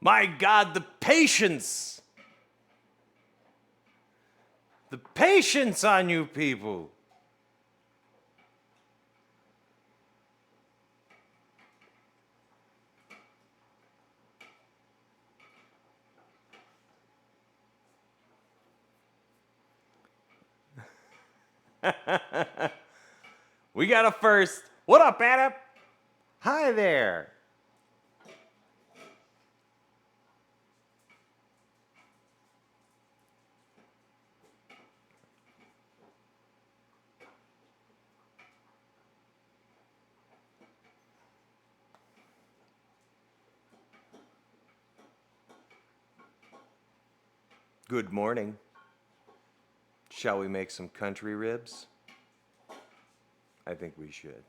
My God, the patience. The patience on you people. We got a first. What up, Adam? Hi there. Good morning. Shall we make some country ribs? I think we should.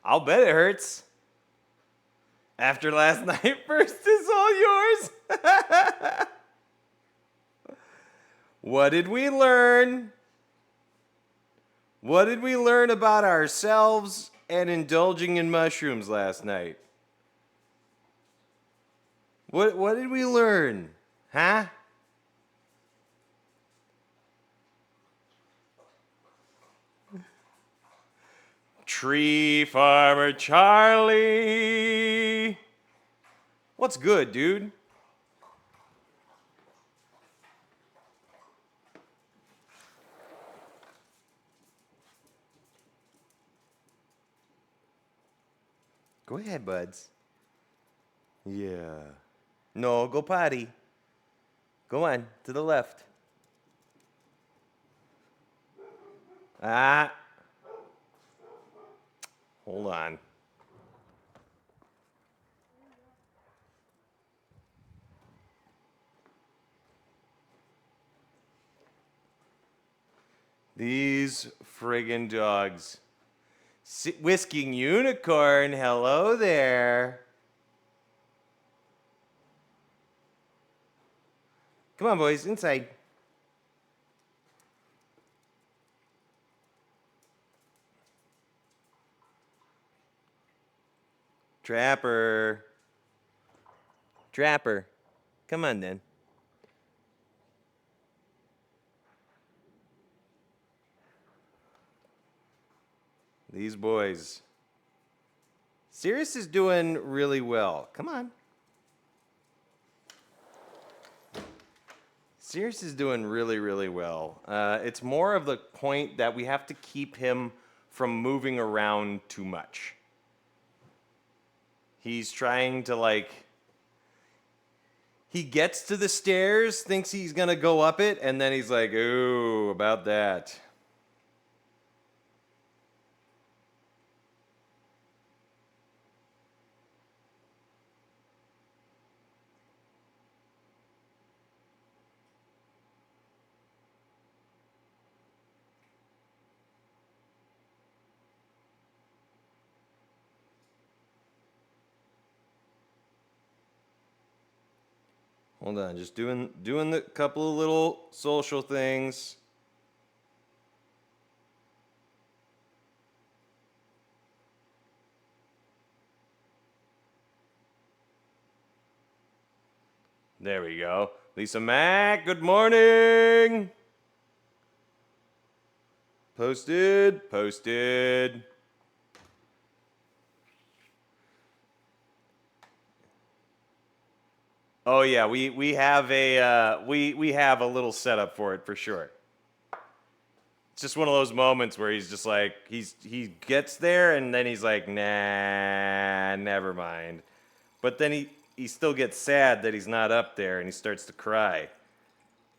I'll bet it hurts. After last night, first is all yours. What did we learn? What did we learn about ourselves and indulging in mushrooms last night? What did we learn? Huh? Tree Farmer Charlie. What's good, dude? Go ahead, buds. Yeah. No, go potty. Go on, to the left. Ah. Hold on. These friggin' dogs. Whisking Unicorn, hello there. Come on, boys, inside. Trapper. Trapper. Come on, then. These boys. Sirius is doing really well. Come on. Sirius is doing really, really well. It's more of the point that we have to keep him from moving around too much. He's trying to, he gets to the stairs, thinks he's going to go up it, and then he's like, ooh, about that. Hold on, just doing the couple of little social things. There we go. Lisa Mack, good morning. Posted. Oh yeah, we have a we have a little setup for it for sure. It's just one of those moments where he's just like he gets there and then he's like, nah, never mind. But then he still gets sad that he's not up there and he starts to cry.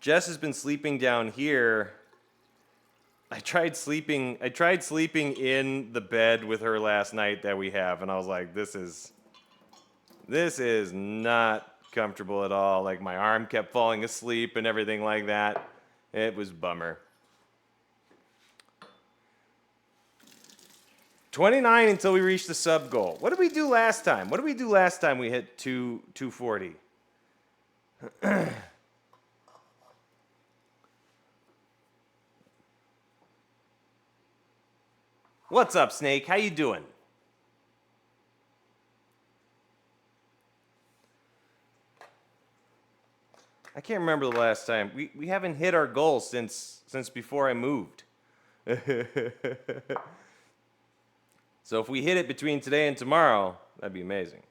Jess has been sleeping down here. I tried sleeping in the bed with her last night that we have, and I was like, this is not comfortable at all. Like, my arm kept falling asleep and everything like that. It was bummer. 29 until we reach the sub goal. What did we do last time? What did we do last time we hit 240? What's up, Snake? How you doing? I can't remember the last time. We haven't hit our goal since before I moved. So if we hit it between today and tomorrow, that'd be amazing.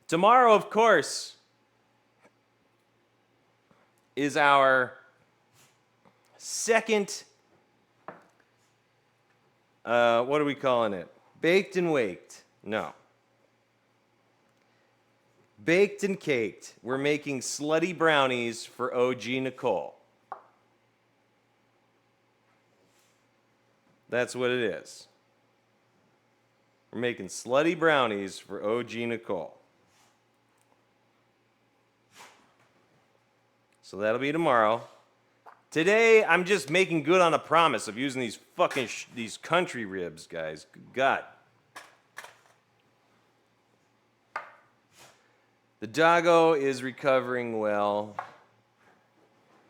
Tomorrow, of course, is our second, what are we calling it? Baked and waked. No. Baked and caked. We're making slutty brownies for OG Nicole. That's what it is. We're making slutty brownies for OG Nicole. So that'll be tomorrow. Today, I'm just making good on a promise of using these fucking these country ribs, guys. Good God. The doggo is recovering well.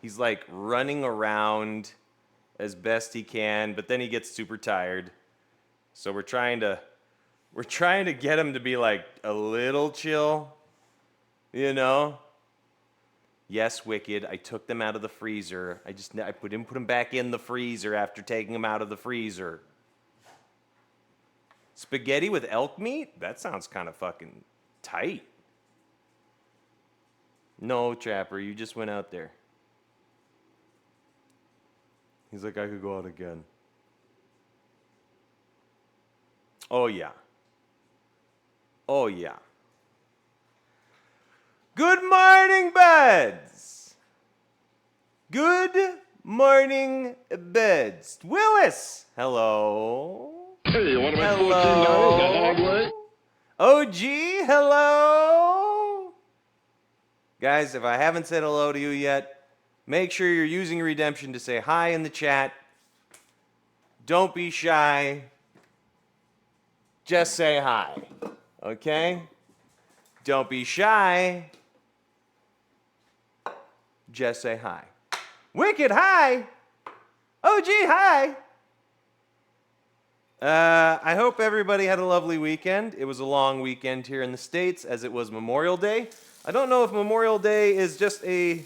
He's like running around as best he can, but then he gets super tired. So we're trying to get him to be like a little chill, you know? Yes, Wicked, I took them out of the freezer. I didn't put them back in the freezer after taking them out of the freezer. Spaghetti with elk meat? That sounds kind of fucking tight. No, Trapper, you just went out there. He's like, I could go out again. Oh, yeah. Oh, yeah. Good morning, buds. Good morning, buds. Willis, hello. Hey, you want to make Hello. $14 the hard way? OG, hello. Guys, if I haven't said hello to you yet, make sure you're using redemption to say hi in the chat. Don't be shy. Just say hi. Okay? Don't be shy. Just say hi. Wicked, hi. OG, hi. I hope everybody had a lovely weekend. It was a long weekend here in the States, as it was Memorial Day. I don't know if Memorial Day is just a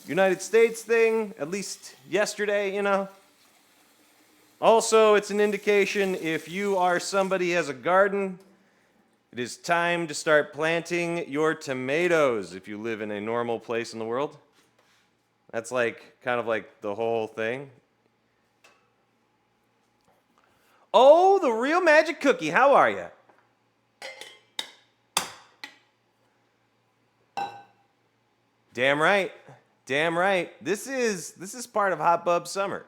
United States thing, at least yesterday, you know. Also, it's an indication if you are somebody who has a garden, it is time to start planting your tomatoes if you live in a normal place in the world. That's like, kind of like the whole thing. Oh, the real magic cookie, how are you? Damn right. Damn right. This is part of Hot Bub Summer.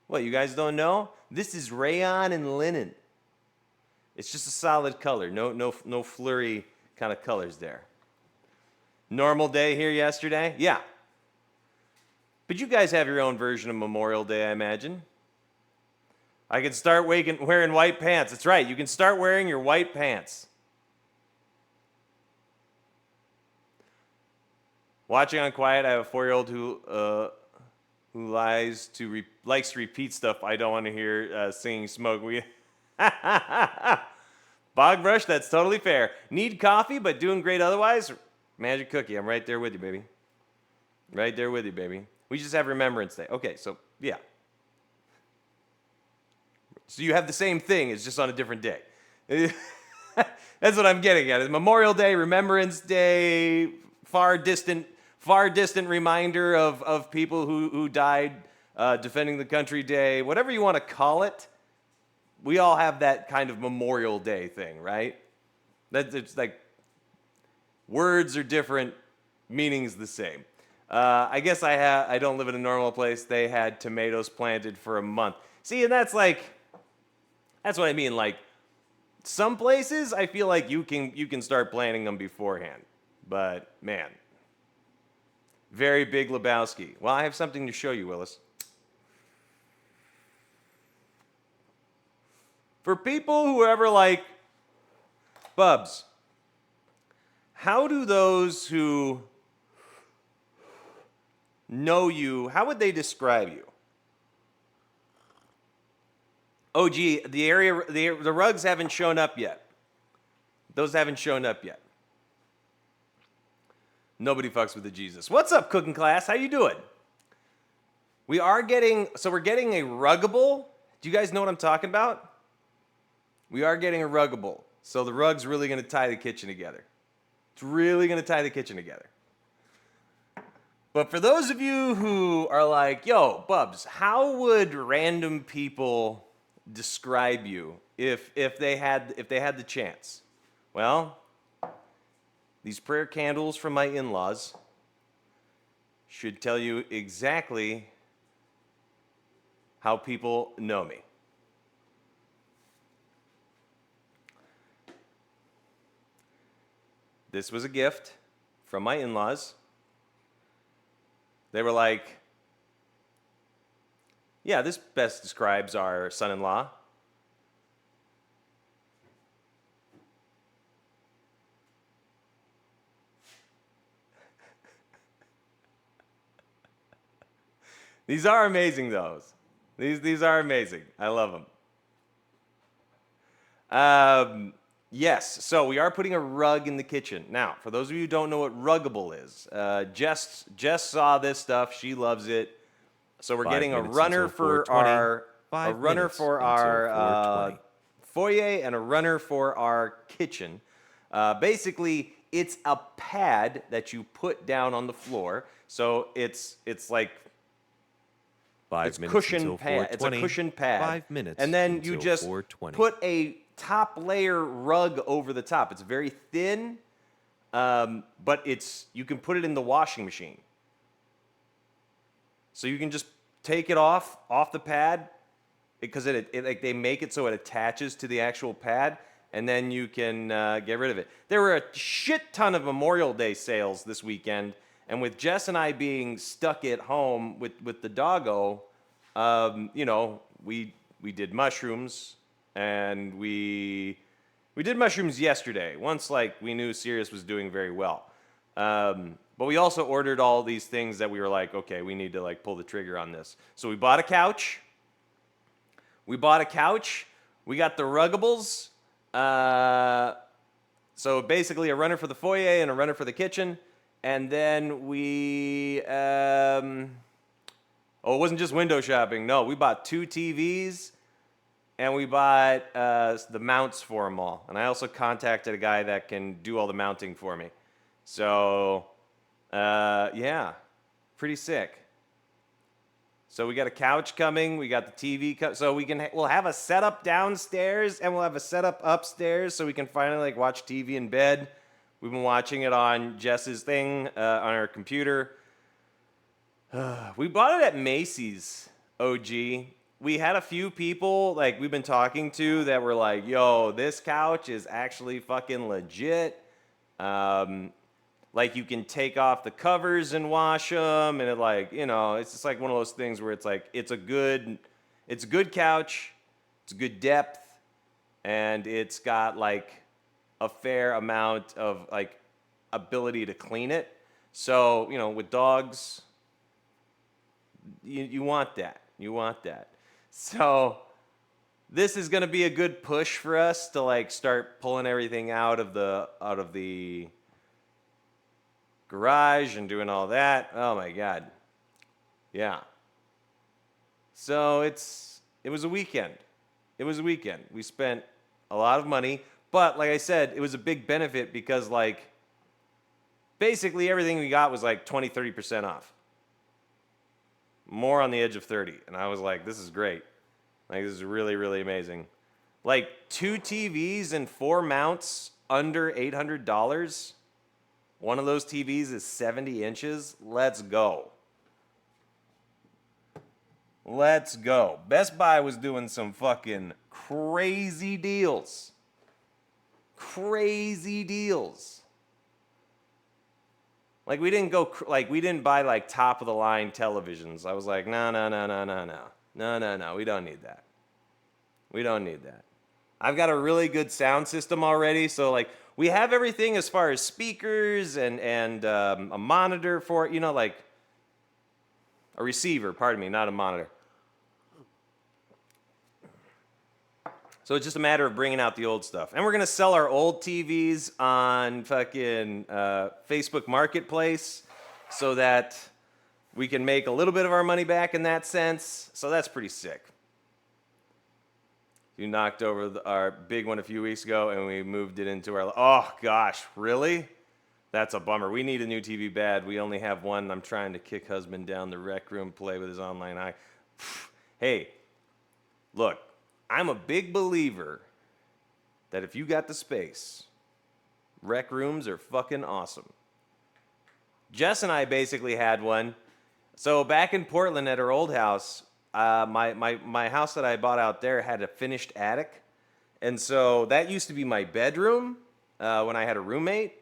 What, you guys don't know? This is rayon and linen. It's just a solid color. No flurry kind of colors there. Normal day here yesterday? Yeah. But you guys have your own version of Memorial Day, I imagine. I can start wearing white pants. That's right. You can start wearing your white pants. Watching on quiet, I have a 4-year-old who likes to repeat stuff I don't want to hear singing smoke. Bog brush, that's totally fair. Need coffee, but doing great otherwise? Magic cookie, I'm right there with you, baby. Right there with you, baby. We just have Remembrance Day. Okay, so, yeah. So you have the same thing, it's just on a different day. That's what I'm getting at. It's Memorial Day, Remembrance Day, far distant reminder of people who died defending the country day, whatever you want to call it. We all have that kind of Memorial Day thing, right? It's like words are different, meanings the same. I guess I don't live in a normal place. They had tomatoes planted for a month. See, and that's what I mean. Like some places, I feel like you can start planting them beforehand. But man, very Big Lebowski. Well, I have something to show you, Willis. For people who ever like Bubs, how do those who know you, how would they describe you? Oh, gee, the rugs haven't shown up yet. Those haven't shown up yet. Nobody fucks with the Jesus. What's up, cooking class? How you doing? We're getting a ruggable. Do you guys know what I'm talking about? We are getting a ruggable. So the rug's really going to tie the kitchen together. It's really going to tie the kitchen together. But for those of you who are like, yo, Bubs, how would random people describe you if they had the chance? Well, these prayer candles from my in-laws should tell you exactly how people know me. This was a gift from my in-laws. They were like, yeah, this best describes our son-in-law. These are amazing, though. These are amazing. I love them. Yes, so we are putting a rug in the kitchen. Now, for those of you who don't know what ruggable is, Jess saw this stuff. She loves it. So we're getting a runner for our foyer and a runner for our kitchen. Basically, it's a pad that you put down on the floor. So it's like 5 minutes cushion until pad. 4:20. It's a cushion pad. 5 minutes. And then you until just 4:20. put a top layer rug over the top. It's very thin, but you can put it in the washing machine. So you can just take it off the pad because like they make it so it attaches to the actual pad, and then you can get rid of it. There were a shit ton of Memorial Day sales this weekend, and with Jess and I being stuck at home with the doggo, we did mushrooms. And we did mushrooms yesterday, once like we knew Sirius was doing very well. But we also ordered all these things that we were like, okay, we need to like pull the trigger on this. So we bought a couch. We got the ruggables. So basically a runner for the foyer and a runner for the kitchen. And then it wasn't just window shopping. No, we bought 2 TVs. And we bought the mounts for them all. And I also contacted a guy that can do all the mounting for me. So, yeah, pretty sick. So we got a couch coming. We got the TV. So we'll have a setup downstairs and we'll have a setup upstairs so we can finally like watch TV in bed. We've been watching it on Jess's thing on our computer. We bought it at Macy's, OG. We had a few people like we've been talking to that were like, yo, this couch is actually fucking legit. Like you can take off the covers and wash them, and it's just like one of those things where it's like it's a good couch, it's a good depth, and it's got like a fair amount of like ability to clean it. So, with dogs, you want that. You want that. So this is going to be a good push for us to like start pulling everything out of the garage and doing all that. Oh my God. Yeah. So it was a weekend. We spent a lot of money, but like I said, it was a big benefit because like basically everything we got was like 20-30% off. More on the edge of 30. And I was like, this is great. Like, this is really, really amazing. Like, 2 TVs and 4 mounts under $800. One of those TVs is 70 inches. Let's go. Let's go. Best Buy was doing some fucking crazy deals. Crazy deals. Like we didn't buy like top of the line televisions. I was like, no, we don't need that. We don't need that. I've got a really good sound system already, so like we have everything as far as speakers and a monitor for it, like a receiver. Pardon me, not a monitor. So it's just a matter of bringing out the old stuff. And we're going to sell our old TVs on fucking Facebook Marketplace so that we can make a little bit of our money back in that sense. So that's pretty sick. You knocked over our big one a few weeks ago and we moved it into our... Oh, gosh, really? That's a bummer. We need a new TV bad. We only have one. I'm trying to kick husband down the rec room, play with his online eye. Hey, look, I'm a big believer that if you got the space, rec rooms are fucking awesome. Jess and I basically had one. So back in Portland at our old house, my house that I bought out there had a finished attic. And so that used to be my bedroom when I had a roommate.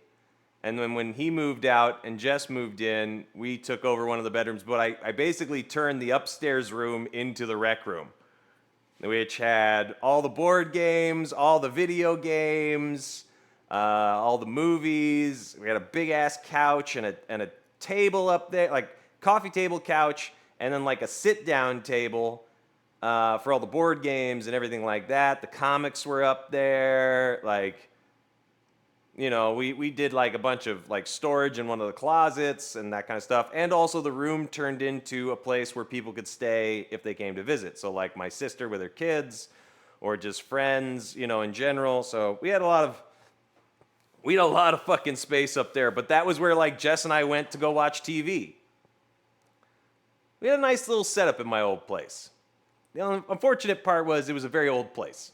And then when he moved out and Jess moved in, we took over one of the bedrooms. But I basically turned the upstairs room into the rec room, which had all the board games, all the video games, all the movies. We had a big-ass couch and a table up there, like coffee table, couch, and then like a sit-down table for all the board games and everything like that. The comics were up there, like... You know, we did like a bunch of like storage in one of the closets and that kind of stuff. And also the room turned into a place where people could stay if they came to visit. So like my sister with her kids or just friends, you know, in general. So we had a lot of fucking space up there. But that was where like Jess and I went to go watch TV. We had a nice little setup in my old place. The unfortunate part was it was a very old place.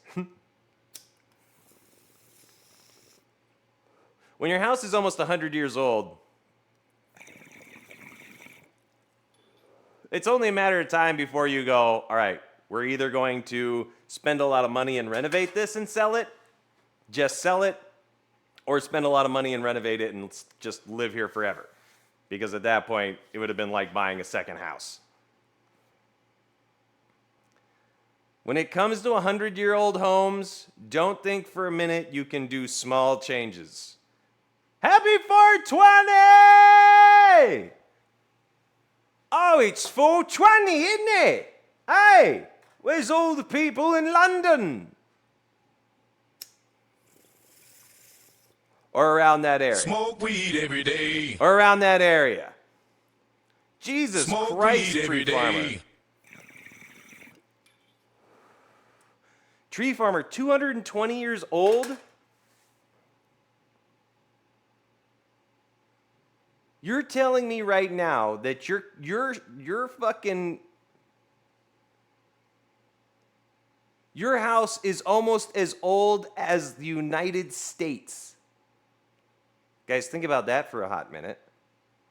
When your house is almost 100 years old, it's only a matter of time before you go, all right, we're either going to spend a lot of money and renovate this and sell it, just sell it, or spend a lot of money and renovate it and just live here forever. Because at that point, it would have been like buying a second house. When it comes to 100-year-old homes, don't think for a minute you can do small changes. Happy 420! Oh, it's 420, isn't it? Hey, where's all the people in London? Or around that area. Smoke weed every day. Or around that area. Jesus Smoke Christ, weed tree every farmer. day. Tree farmer, 220 years old? You're telling me right now that you're fucking... Your house is almost as old as the United States. Guys, think about that for a hot minute.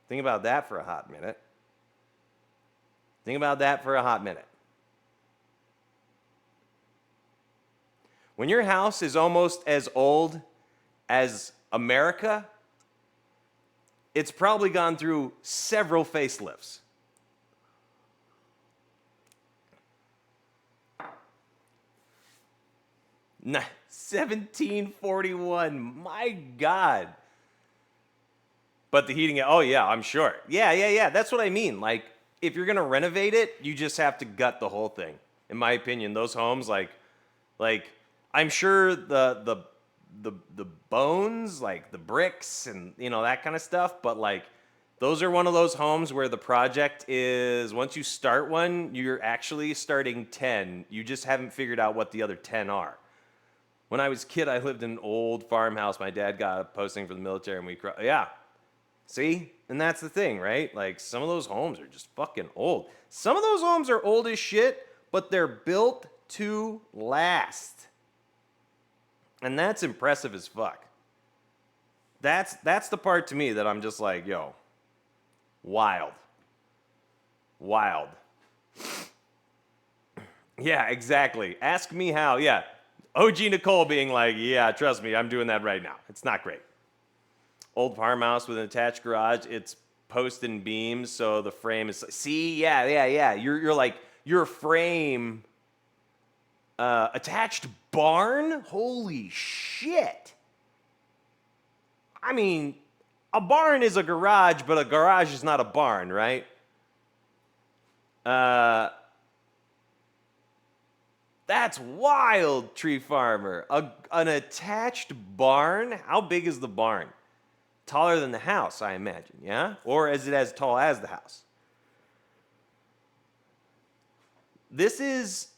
Think about that for a hot minute. Think about that for a hot minute. When your house is almost as old as America, it's probably gone through several facelifts. Nah, 1741, my God. But the heating, oh yeah, I'm sure. Yeah, that's what I mean. Like, if you're gonna renovate it, you just have to gut the whole thing. In my opinion, those homes, like I'm sure the bones, like the bricks and, you know, that kind of stuff. But like, those are one of those homes where the project is, once you start one, you're actually starting 10. You just haven't figured out what the other 10 are. When I was a kid, I lived in an old farmhouse. My dad got a posting for the military and yeah. See? And that's the thing, right? Like, some of those homes are just fucking old. Some of those homes are old as shit, but they're built to last. And that's impressive as fuck. That's the part to me that I'm just like, yo, wild. Wild. Yeah, exactly. Ask me how. Yeah. OG Nicole being like, yeah, trust me, I'm doing that right now. It's not great. Old farmhouse with an attached garage. It's post and beams, so the frame is... See, yeah. You're like, your frame... attached barn? Holy shit. I mean, a barn is a garage, but a garage is not a barn, right? That's wild, Tree Farmer. An attached barn? How big is the barn? Taller than the house, I imagine, yeah? Or is it as tall as the house? This is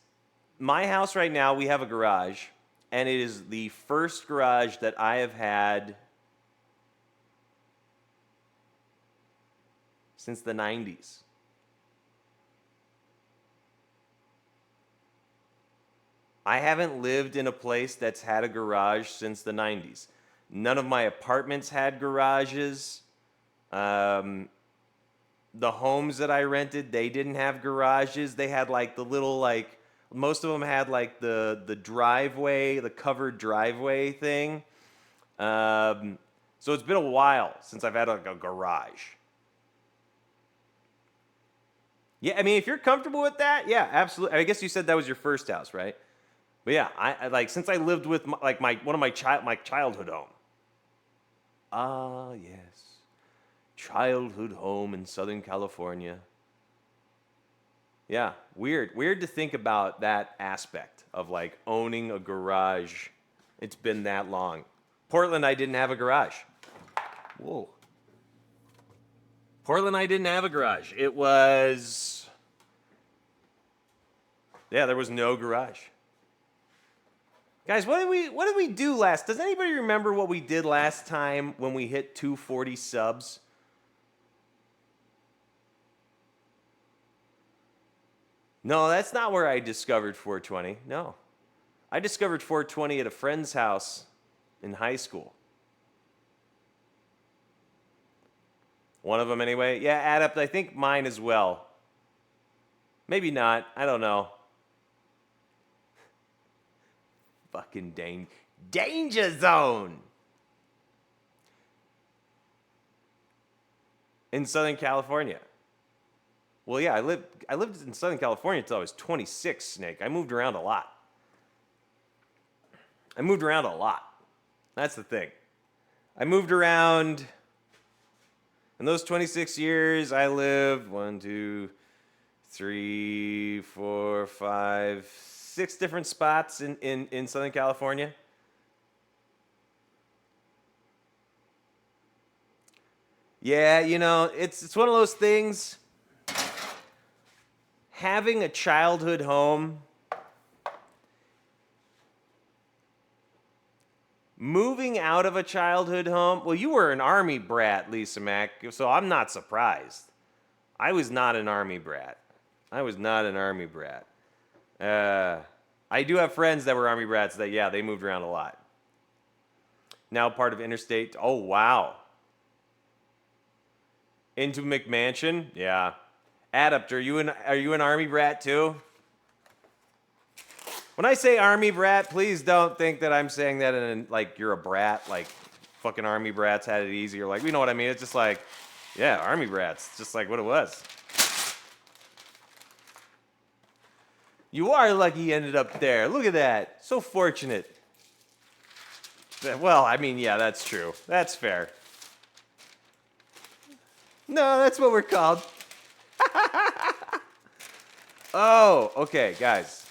my house right now. We have a garage, and it is the first garage that I have had since the 90s. I haven't lived in a place that's had a garage since the 90s. None of my apartments had garages. The homes that I rented, they didn't have garages. They had like the little most of them had like the driveway, the covered driveway thing. So it's been a while since I've had like a garage. Yeah, I mean, if you're comfortable with that, yeah, absolutely. I guess you said that was your first house, right? But yeah, I like since I lived with my childhood home. Ah, yes. Childhood home in Southern California. Yeah, weird to think about that aspect of like owning a garage. It's been that long. Portland, I didn't have a garage. Whoa. Portland, I didn't have a garage. It was, yeah, there was no garage. Guys, what did we do last? Does anybody remember what we did last time when we hit 240 subs? No, that's not where I discovered 420. No. I discovered 420 at a friend's house in high school. One of them anyway. Yeah, add up. I think mine as well. Maybe not. I don't know. Fucking danger zone. In Southern California. Well, yeah, I lived in Southern California until I was 26, Snake. I moved around a lot. That's the thing. I moved around. In those 26 years, I lived 1, 2, 3, 4, 5, 6 different spots in Southern California. Yeah, you know, it's one of those things. Having a childhood home, moving out of a childhood home. Well, you were an Army brat, Lisa Mack, so I'm not surprised. I was not an Army brat. I do have friends that were Army brats that, yeah, they moved around a lot. Now part of Interstate. Oh, wow. Into McMansion? Yeah. Adept, are you an Army brat too? When I say Army brat, please don't think that I'm saying that in like you're a brat, like fucking Army brats had it easy, or like, you know what I mean? It's just like, yeah, Army brats, just like what it was. You are lucky you ended up there. Look at that. So fortunate. Well, I mean, yeah, that's true. That's fair. No, that's what we're called. Oh, okay, guys.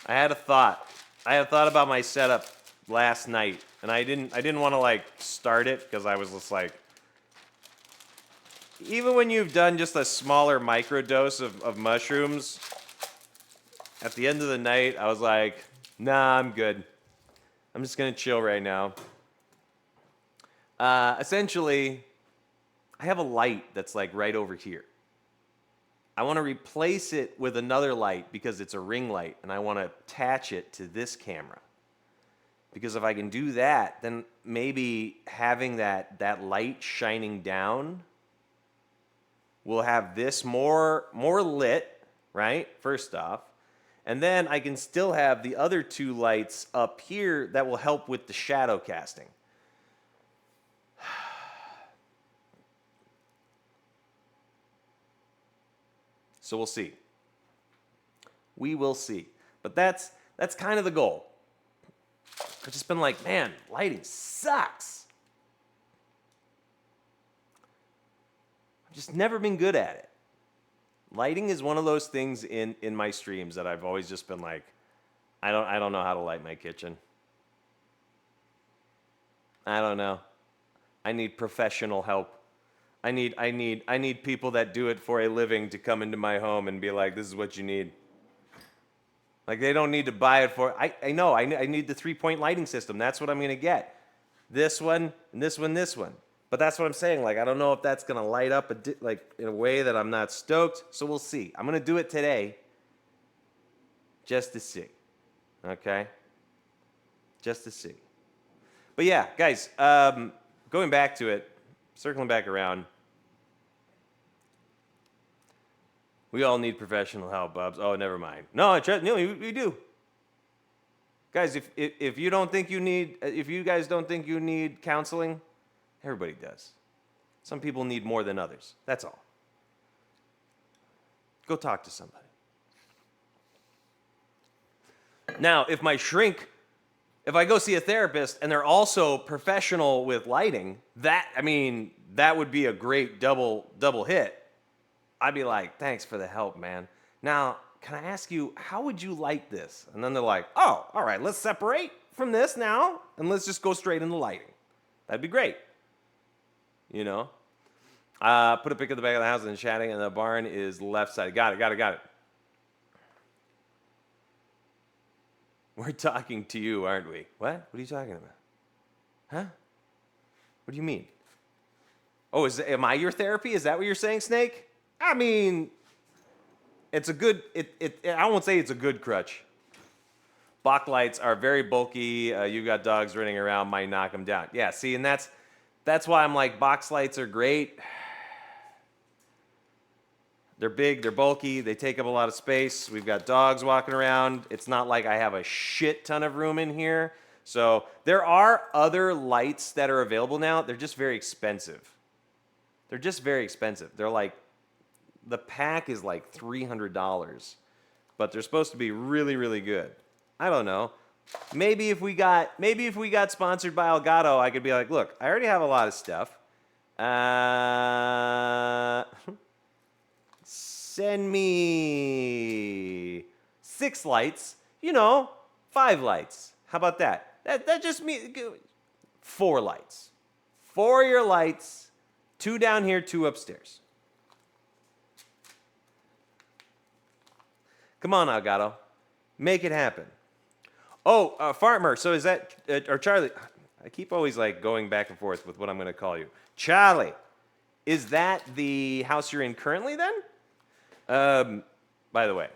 I had a thought about my setup last night, and I didn't want to like start it because I was just like, even when you've done just a smaller microdose of mushrooms, at the end of the night, I was like, nah, I'm good. I'm just gonna chill right now. Essentially, I have a light that's like right over here. I want to replace it with another light because it's a ring light, and I want to attach it to this camera. Because if I can do that, then maybe having that light shining down will have this more lit, right? First off. And then I can still have the other 2 lights up here that will help with the shadow casting. So we'll see. We will see. But that's kind of the goal. I've just been like, man, lighting sucks. I've just never been good at it. Lighting is one of those things in my streams that I've always just been like, I don't know how to light my kitchen. I don't know. I need professional help. I need people that do it for a living to come into my home and be like, this is what you need. Like, they don't need to buy it for, I know, I need the 3-point lighting system. That's what I'm going to get. This one, and this one, this one. But that's what I'm saying. Like, I don't know if that's going to light up like in a way that I'm not stoked. So we'll see. I'm going to do it today just to see. Okay? Just to see. But yeah, guys, going back to it, circling back around, we all need professional help, Bubs. Oh, never mind. No, we do. Guys, if you don't think you need, if you guys don't think you need counseling, everybody does. Some people need more than others. That's all. Go talk to somebody. Now, if I go see a therapist and they're also professional with lighting, that would be a great double hit. I'd be like, thanks for the help, man. Now, can I ask you, how would you light this? And then they're like, oh, all right, let's separate from this now, and let's just go straight into lighting. That'd be great. You know? Put a pic of the back of the house and chatting, and the barn is left side. Got it. We're talking to you, aren't we? What? What are you talking about? Huh? What do you mean? Oh, am I your therapy? Is that what you're saying, Snake? I mean, it's a good, I won't say it's a good crutch. Bach lights are very bulky. You got dogs running around, might knock them down. Yeah, see, and that's why I'm like, box lights are great. They're big, they're bulky, they take up a lot of space. We've got dogs walking around. It's not like I have a shit ton of room in here. So there are other lights that are available now. They're just very expensive. They're like, the pack is like $300, but they're supposed to be really, really good. I don't know. Maybe if we got sponsored by Elgato, I could be like, look, I already have a lot of stuff. Send me 6 lights, 5 lights. How about that? That just means 4 lights. 4 of your lights, 2 down here, 2 upstairs. Come on, Elgato. Make it happen. Oh, Farmer, so is that, or Charlie, I keep always like going back and forth with what I'm going to call you. Charlie, is that the house you're in currently then? By the way,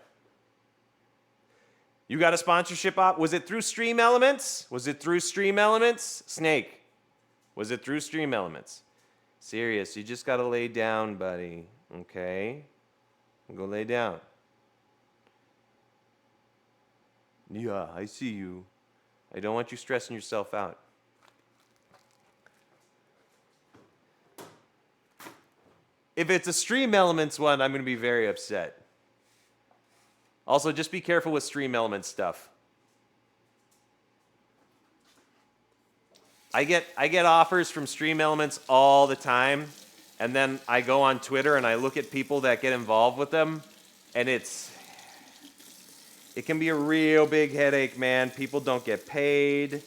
you got a sponsorship op? Was it through Stream Elements? Snake, was it through Stream Elements? Serious, you just got to lay down, buddy. Okay? Go lay down. Yeah, I see you. I don't want you stressing yourself out. If it's a Stream Elements one, I'm going to be very upset. Also, just be careful with Stream Elements stuff. I get offers from Stream Elements all the time, and then I go on Twitter and I look at people that get involved with them, and it can be a real big headache, man. People don't get paid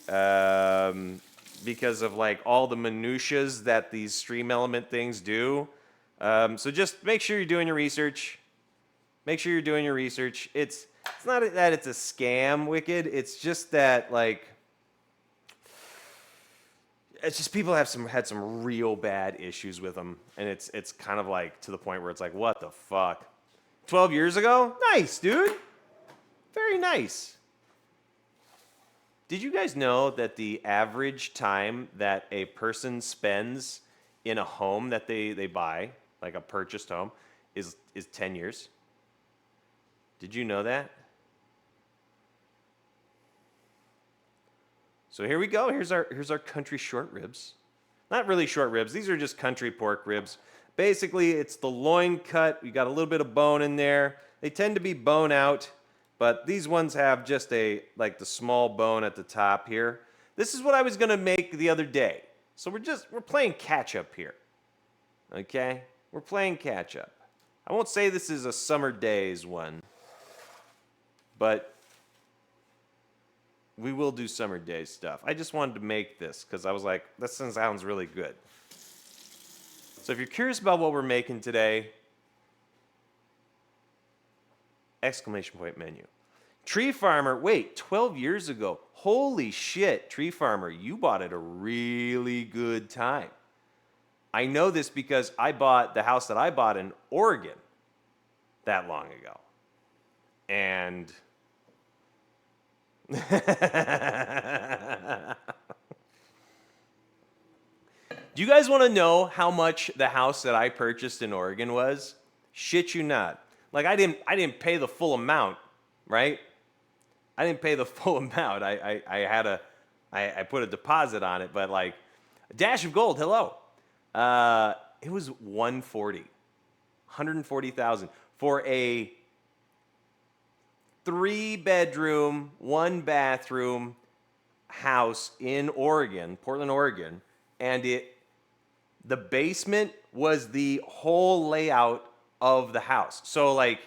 because of like all the minutiae that these Stream Element things do. So just make sure you're doing your research. It's not that it's a scam, Wicked. It's just that like, it's just people had some real bad issues with them, and it's kind of like to the point where it's like, what the fuck? 12 years ago? Nice, dude. Very nice. Did you guys know that the average time that a person spends in a home that they buy, like a purchased home, is 10 years? Did you know that? So here we go. Here's our country short ribs. Not really short ribs. These are just country pork ribs. Basically, it's the loin cut. We got a little bit of bone in there. They tend to be bone out, but these ones have just the small bone at the top here. This is what I was gonna make the other day. So we're playing catch up here. Okay? We're playing catch up. I won't say this is a summer days one, but we will do summer days stuff. I just wanted to make this because I was like, this sounds really good. So if you're curious about what we're making today, exclamation point menu. Tree Farmer, wait, 12 years ago. Holy shit, Tree Farmer, you bought at a really good time. I know this because I bought the house that I bought in Oregon that long ago. And do you guys want to know how much the house that I purchased in Oregon was? Shit you not. Like I didn't pay the full amount, right? I didn't pay the full amount. I put a deposit on it, but like a dash of gold, hello. It was 140,000 for a 3-bedroom, 1-bathroom house in Oregon, Portland, Oregon, and the basement was the whole layout of the house. So like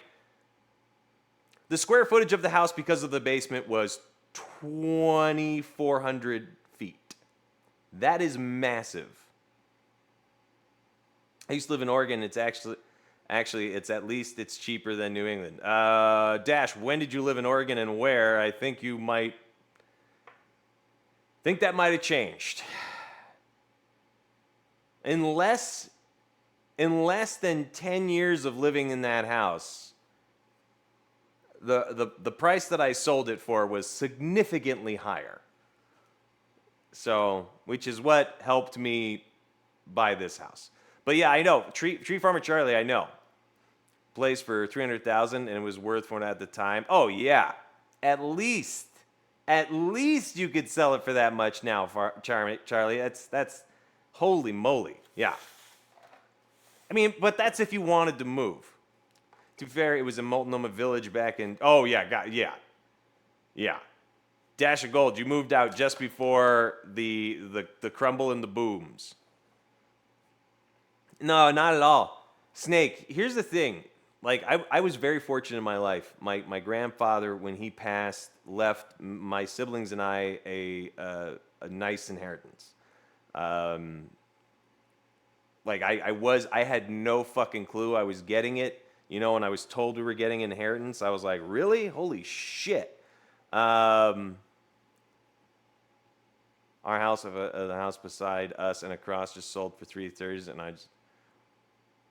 the square footage of the house because of the basement was 2,400 feet. That is massive. I used to live in Oregon. It's actually it's at least it's cheaper than New England. Dash, when did you live in Oregon and where? I think you might think that might have changed. In less than 10 years of living in that house, the price that I sold it for was significantly higher. So, which is what helped me buy this house. But yeah, I know. Tree Farmer Charlie, I know. Place for $300,000 and it was worth one at the time. Oh yeah. At least you could sell it for that much now, Charlie. That's holy moly. Yeah. I mean, but that's if you wanted to move. To be fair, it was in Multnomah Village back in. Oh yeah, yeah. Dash of gold. You moved out just before the crumble and the booms. No, not at all. Snake. Here's the thing. Like I was very fortunate in my life. My grandfather, when he passed, left my siblings and I a nice inheritance. Like I had no fucking clue I was getting it. You know, when I was told we were getting inheritance, I was like, really? Holy shit. Our house, the house beside us and across, just sold for $330, and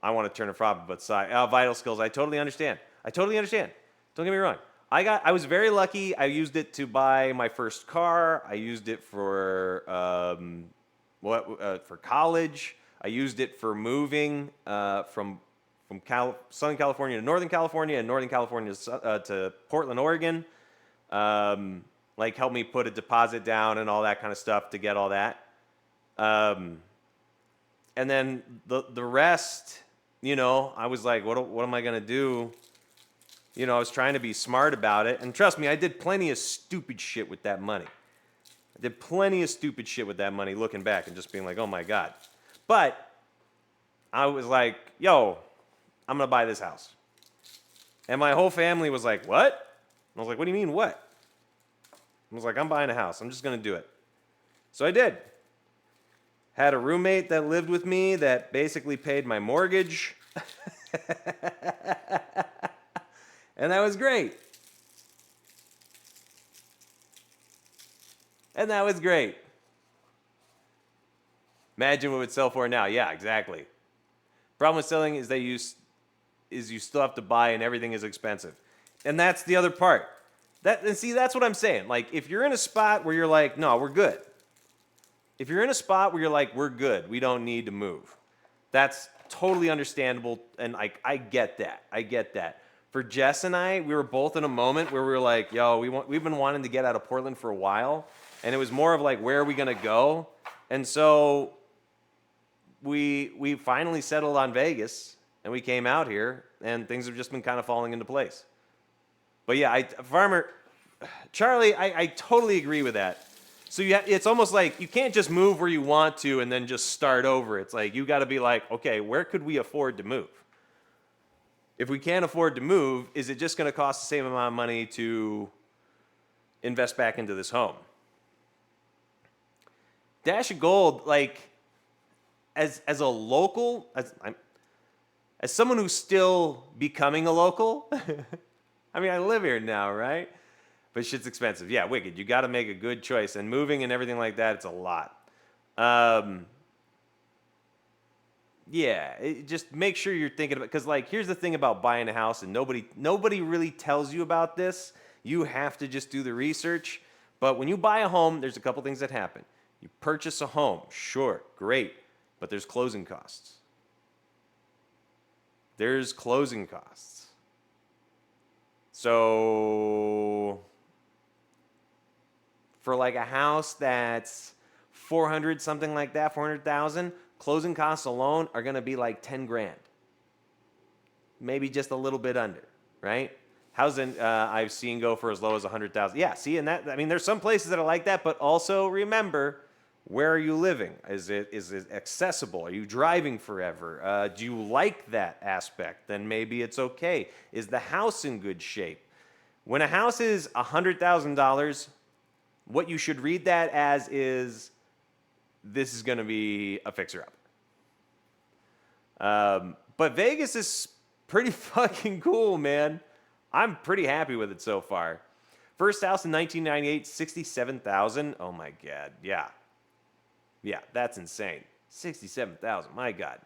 I want to turn a profit, but vital skills. I totally understand. Don't get me wrong. I was very lucky. I used it to buy my first car. I used it for for college. I used it for moving from Southern California to Northern California and Northern California to Portland, Oregon. Like help me put a deposit down and all that kind of stuff to get all that. And then the rest, you know, I was like, what am I gonna do? You know, I was trying to be smart about it, and trust me, I did plenty of stupid shit with that money. Looking back and just being like, oh my God. But I was like, yo, I'm gonna buy this house. And my whole family was like, what? And I was like, what do you mean what? I was like, I'm buying a house. I'm just gonna do it. So I did. Had a roommate that lived with me that basically paid my mortgage. And that was great. Imagine what it would sell for now. Yeah, exactly. Problem with selling is you still have to buy and everything is expensive. And that's the other part. That's what I'm saying. Like, if you're in a spot where you're like, no, we're good. If you're in a spot where you're like, we're good, we don't need to move. That's totally understandable, and I get that. For Jess and I, we were both in a moment where we were like, yo, we've been wanting to get out of Portland for a while, and it was more of like, where are we gonna go? And so we finally settled on Vegas, and we came out here, and things have just been kind of falling into place. But yeah, Farmer Charlie, I totally agree with that. So it's almost like you can't just move where you want to and then just start over. It's like you got to be like, okay, where could we afford to move? if we can't afford to move, is it just going to cost the same amount of money to invest back into this home? Dash of Gold, like, as a local, as someone who's still becoming a local, I mean, I live here now, right? But shit's expensive. Yeah, wicked. You got to make a good choice. And moving and everything like that, it's a lot. Just make sure you're thinking about, because like here's the thing about buying a house, and nobody really tells you about this. You have to just do the research. But when you buy a home, there's a couple things that happen. You purchase a home, sure, great, but there's closing costs. There's closing costs. So for like a house that's 400, something like that, 400,000, closing costs alone are going to be like 10 grand. Maybe just a little bit under, right? Housing I've seen go for as low as 100,000. Yeah, see, and that, I mean, there's some places that are like that, but also remember, where are you living? Is it accessible? Are you driving forever? Do you like that aspect? Then maybe it's okay. Is the house in good shape? When a house is $100,000, what you should read that as is, this is going to be a fixer-upper. But Vegas is pretty fucking cool, man. I'm pretty happy with it so far. First house in 1998, $67,000. Oh my God, yeah. Yeah, that's insane. 67,000, my God.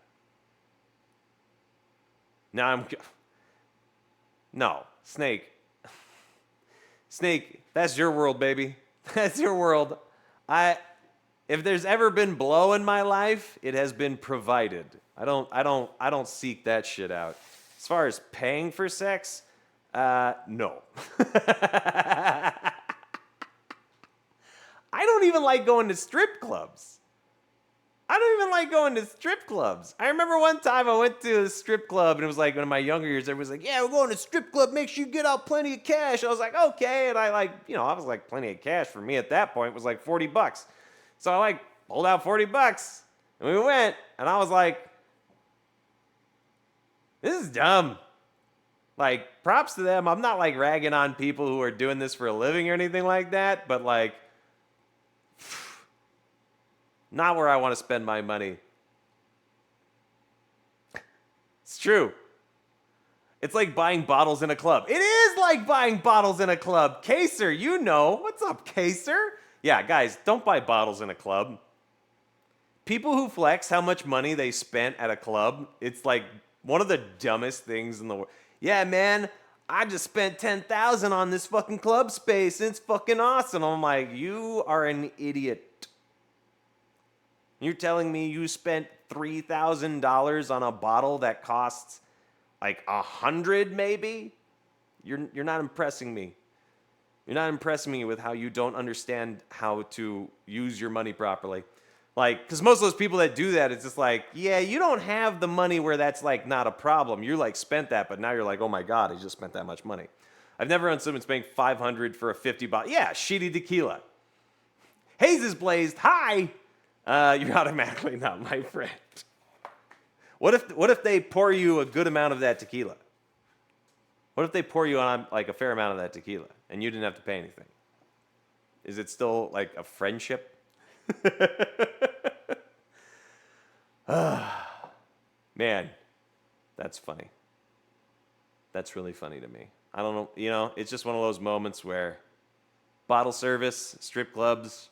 Now no, Snake. Snake, that's your world, baby. That's your world. If there's ever been blow in my life, it has been provided. I don't seek that shit out. As far as paying for sex, no. I don't even like going to strip clubs. I remember one time I went to a strip club, and it was like in my younger years, everybody was like, yeah, we're going to a strip club, make sure you get out plenty of cash. I was like, okay. And I was like, plenty of cash for me at that point was like $40. So I pulled out $40, and we went, and I was like, this is dumb. Like, props to them. I'm not like ragging on people who are doing this for a living or anything like that, but like, not where I want to spend my money. It's true. It's like buying bottles in a club. It is like buying bottles in a club. Kaser, you know. What's up, Kaser? Yeah, guys, don't buy bottles in a club. People who flex how much money they spent at a club, it's like one of the dumbest things in the world. Yeah, man, I just spent $10,000 on this fucking club space. It's fucking awesome. I'm like, you are an idiot. You're telling me you spent $3,000 on a bottle that costs like $100 maybe? You're not impressing me. You're not impressing me with how you don't understand how to use your money properly. Like, because most of those people that do that, it's just like, yeah, you don't have the money where that's like not a problem. You like spent that, but now you're like, oh my God, I just spent that much money. I've never known someone spending $500 for a 50 bottle. Yeah, shitty tequila. Haze is blazed. Hi. You're automatically not my friend. What if they pour you a good amount of that tequila? What if they pour you on like a fair amount of that tequila and you didn't have to pay anything? Is it still like a friendship? Man, that's funny. That's really funny to me. I don't know, it's just one of those moments where bottle service, strip clubs.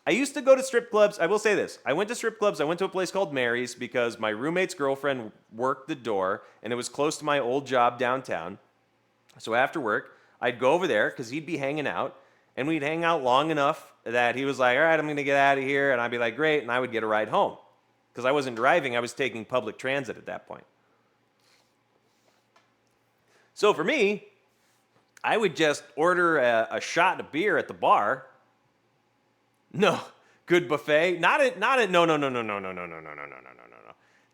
I used to go to strip clubs. I will say this. I went to strip clubs. I went to a place called Mary's because my roommate's girlfriend worked the door, and it was close to my old job downtown. So after work, I'd go over there because he'd be hanging out, and we'd hang out long enough that he was like, all right, I'm going to get out of here, and I'd be like, great, and I would get a ride home because I wasn't driving. I was taking public transit at that point. So for me, I would just order a shot of beer at the bar. No, good buffet. No.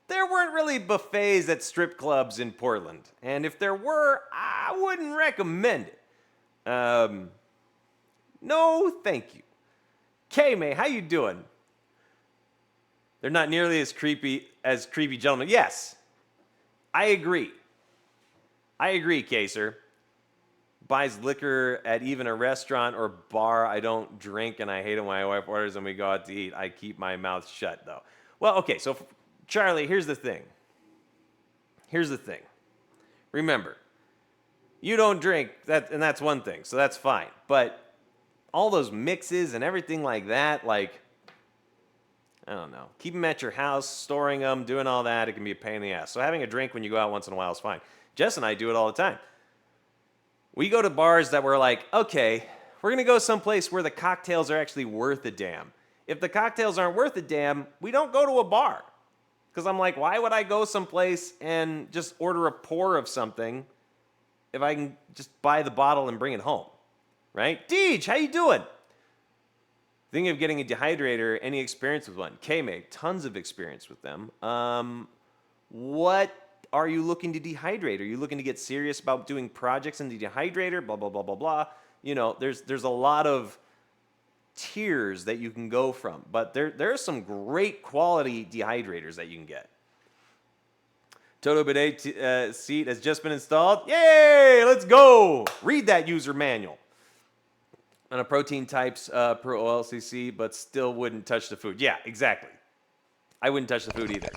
There weren't really buffets at strip clubs in Portland. And if there were, I wouldn't recommend it. No, thank you. K-May, how you doing? They're not nearly as creepy gentlemen. Yes, I agree. I agree, Kaser. Buys liquor at even a restaurant or bar. I don't drink, and I hate it when my wife orders and we go out to eat. I keep my mouth shut, though. Well, okay, so Charlie, here's the thing. Remember, you don't drink, and that's one thing, so that's fine. But all those mixes and everything like that, like, I don't know. Keep them at your house, storing them, doing all that, it can be a pain in the ass. So having a drink when you go out once in a while is fine. Jess and I do it all the time. We go to bars that we're like, okay, we're going to go someplace where the cocktails are actually worth a damn. If the cocktails aren't worth a damn, we don't go to a bar. Because I'm like, why would I go someplace and just order a pour of something if I can just buy the bottle and bring it home, right? Deej, how you doing? Thinking of getting a dehydrator, any experience with one? K-Mate, tons of experience with them. What are you looking to dehydrate? Are you looking to get serious about doing projects in the dehydrator? Blah, blah, blah, blah, blah. You know, there's a lot of tiers that you can go from, but there are some great quality dehydrators that you can get. Toto Bidet seat has just been installed. Yay! Let's go! Read that user manual. On a protein types per OLCC, but still wouldn't touch the food. Yeah, exactly. I wouldn't touch the food either.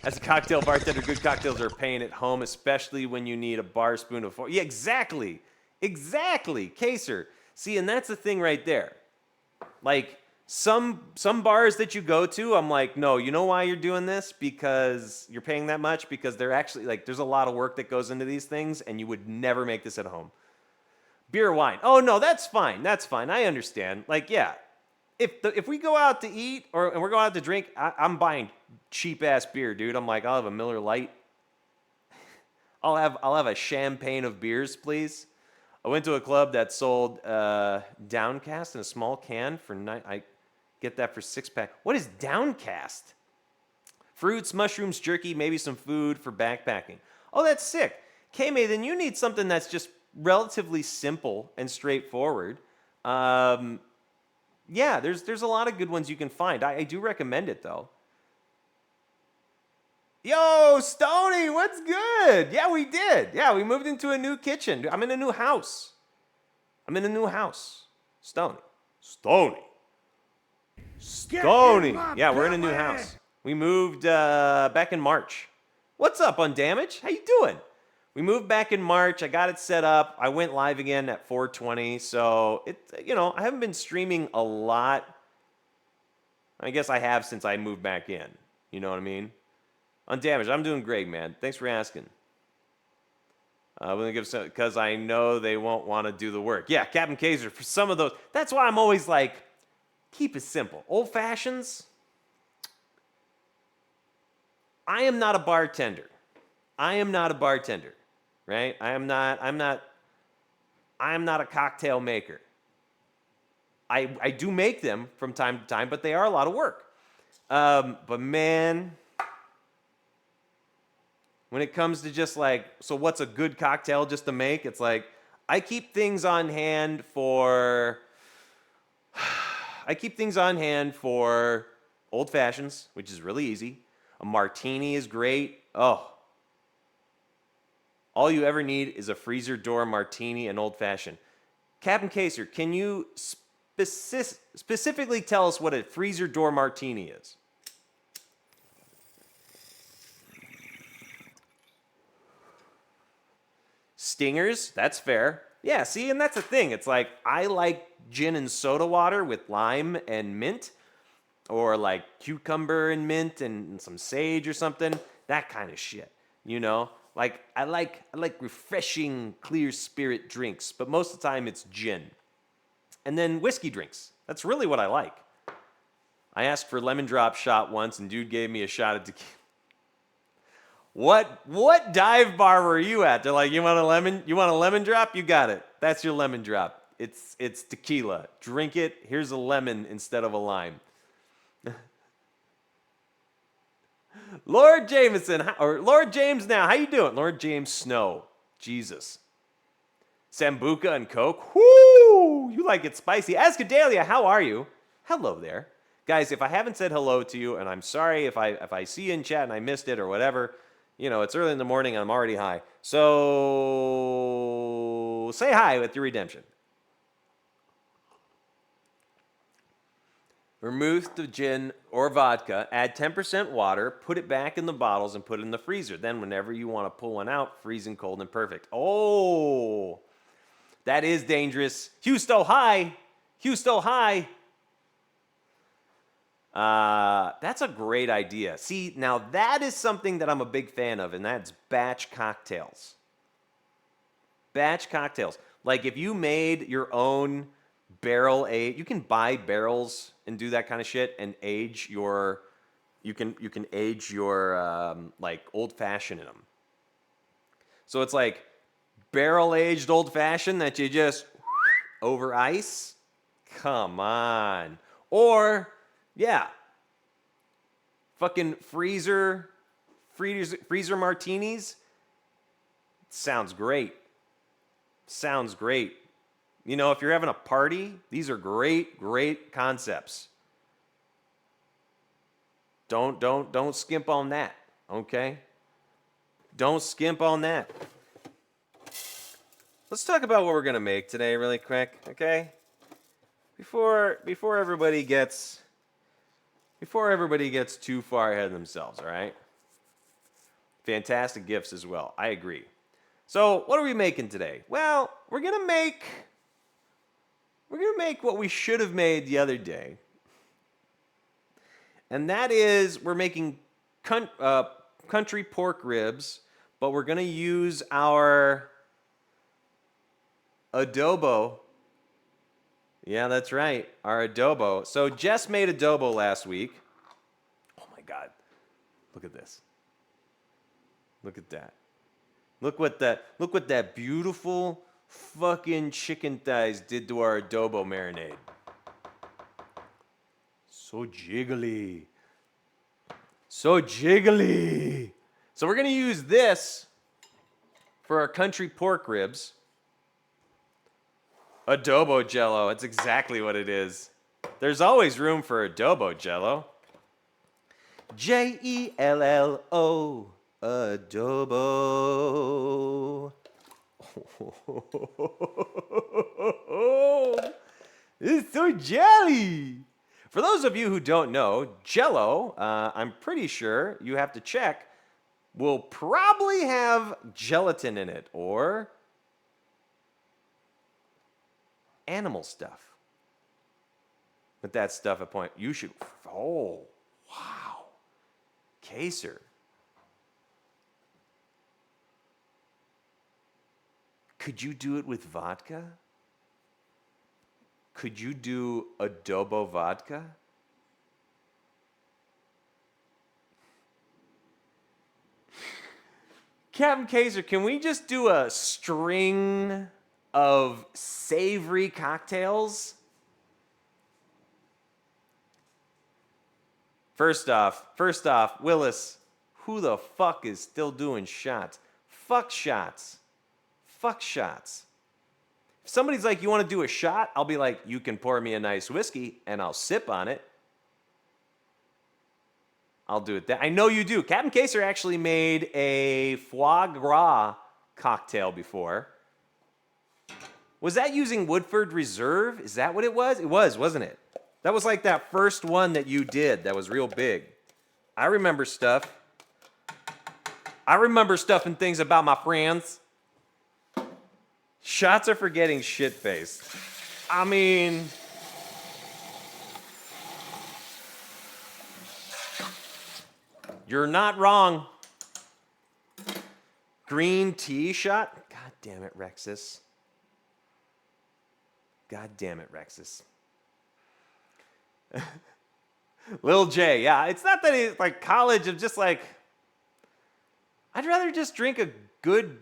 As a cocktail bartender, good cocktails are a pain at home, especially when you need a bar spoon of fork. Yeah, exactly. Exactly. Kaser. See, and that's the thing right there. Like, some bars that you go to, I'm like, no, you know why you're doing this? Because you're paying that much? Because they're actually, like, there's a lot of work that goes into these things, and you would never make this at home. Beer or wine. Oh, no, that's fine. That's fine. I understand. Like, yeah. If we go out to eat and we're going out to drink, I'm buying cheap-ass beer, dude. I'm like, I'll have a Miller Lite. I'll have a champagne of beers, please. I went to a club that sold Downcast in a small can for I get that for 6-pack. What is Downcast? Fruits, mushrooms, jerky, maybe some food for backpacking. Oh, that's sick. K-May, then you need something that's just relatively simple and straightforward. Yeah, there's a lot of good ones you can find. I do recommend it, though. Yo, Stony, what's good? Yeah, we did. Yeah, we moved into a new kitchen. I'm in a new house. Stony. Yeah, we're in a new house. We moved back in March. What's up, Undamaged? How you doing? We moved back in March. I got it set up. I went live again at 4:20. So, I haven't been streaming a lot. I guess I have since I moved back in. You know what I mean? Undamaged, I'm doing great, man. Thanks for asking. Because I know they won't want to do the work. Yeah, Captain Kaiser, for some of those. That's why I'm always like, keep it simple. Old fashions. I am not a bartender. Right? I'm not a cocktail maker. I do make them from time to time, but they are a lot of work. But man, when it comes to just like, so what's a good cocktail just to make? It's like, I keep things on hand for old fashions, which is really easy. A martini is great. Oh, all you ever need is a freezer door martini and old fashioned. Captain Kaser, can you specifically tell us what a freezer door martini is? Stingers, that's fair. Yeah, see, and that's the thing. It's like, I like gin and soda water with lime and mint, or like cucumber and mint and some sage or something. That kind of shit, Like, I like refreshing, clear spirit drinks, but most of the time it's gin. And then whiskey drinks. That's really what I like. I asked for lemon drop shot once, and dude gave me a shot of tequila. What dive bar were you at? They're like, you want a lemon drop? You got it. That's your lemon drop. It's tequila. Drink it. Here's a lemon instead of a lime. Lord Jameson, or Lord James now, how you doing? Lord James Snow. Jesus. Sambuca and Coke. Whoo! You like it spicy. Ascadelia, how are you? Hello there. Guys, if I haven't said hello to you, and I'm sorry if I see you in chat and I missed it or whatever, You know, it's early in the morning and I'm already high. So say hi with your redemption. Remove the gin or vodka, add 10% water, put it back in the bottles, and put it in the freezer. Then, whenever you want to pull one out, freezing cold and perfect. Oh, that is dangerous. Houston high. Houston high. That's a great idea. See, now that is something that I'm a big fan of, and that's batch cocktails. Batch cocktails. Like if you made your own barrel age, you can buy barrels and do that kind of shit and age your, you can age your like old fashioned in them. So it's like barrel aged old fashioned that you just over ice. Come on. Or yeah, fucking freezer martinis. Sounds great. Sounds great. You know, if you're having a party, these are great concepts. Don't skimp on that, okay? Don't skimp on that. Let's talk about what we're gonna make today really quick, okay? Before everybody gets too far ahead of themselves, all right? Fantastic gifts as well. I agree. So, what are we making today? Well, we're gonna make what we should have made the other day. And that is, we're making country pork ribs, but we're gonna use our adobo. Yeah, that's right, our adobo. So Jess made adobo last week. Oh my God, look at this. Look at that. Look what that beautiful fucking chicken thighs did to our adobo marinade. So jiggly. So jiggly. So we're gonna use this for our country pork ribs. Adobo jello, that's exactly what it is. There's always room for adobo jello. Jello, adobo. It's so jelly. For those of you who don't know, jello, I'm pretty sure you have to check, will probably have gelatin in it or animal stuff. But that stuff at point, you should, oh, wow. Kaser. Could you do it with vodka? Could you do adobo vodka? Captain Kaser, can we just do a string of savory cocktails? First off, Willis, who the fuck is still doing shots? Fuck shots. Fuck shots. If somebody's like, you want to do a shot? I'll be like, you can pour me a nice whiskey and I'll sip on it. I'll do it. I know you do. Captain Kaser actually made a foie gras cocktail before. Was that using Woodford Reserve? Is that what it was? It was, wasn't it? That was like that first one that you did that was real big. I remember stuff. I remember stuff and things about my friends. Shots are for getting shit-faced. I mean, you're not wrong. Green tea shot? God damn it, Rexus. God damn it, Rexus. Lil J, yeah, it's not that he's like college of just like, I'd rather just drink a good,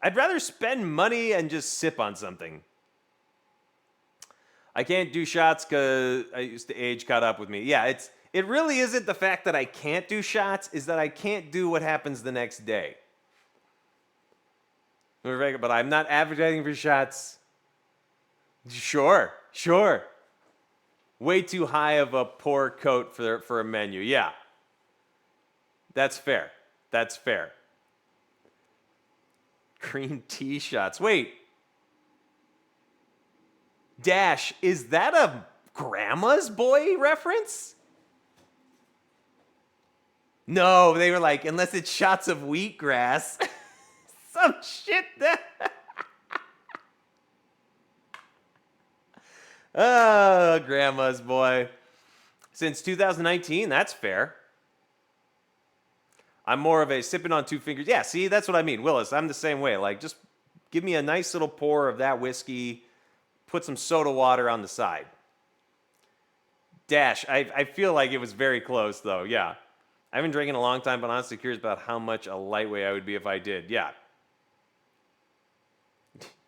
I'd rather spend money and just sip on something. I can't do shots because I used to age caught up with me. Yeah, it really isn't the fact that I can't do shots, is that I can't do what happens the next day. But I'm not advocating for shots. Sure. Way too high of a poor coat for a menu. Yeah. That's fair. That's fair. Green tea shots. Wait. Dash, is that a grandma's boy reference? No, they were like, unless it's shots of wheatgrass. Some shit that. Oh, grandma's boy. Since 2019, that's fair. I'm more of a sipping on two fingers. Yeah, see, that's what I mean. Willis, I'm the same way. Like, just give me a nice little pour of that whiskey, put some soda water on the side. Dash, I feel like it was very close, though. Yeah. I haven't drank in a long time, but honestly curious about how much a lightweight I would be if I did. Yeah.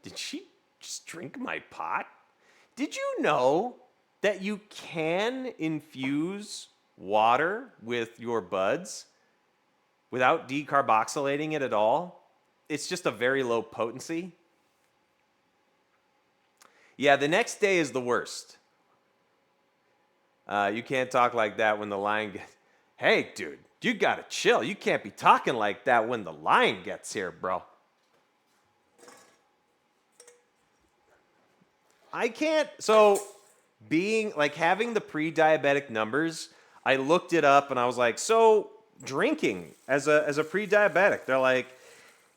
Did she just drink my pot? Did you know that you can infuse water with your buds without decarboxylating it at all? It's just a very low potency. Yeah, the next day is the worst. You can't talk like that when the line gets... Hey, dude, you gotta chill. You can't be talking like that when the line gets here, bro. I can't... So, being, like, having the pre-diabetic numbers, I looked it up and I was like, so, drinking as a pre-diabetic, they're like,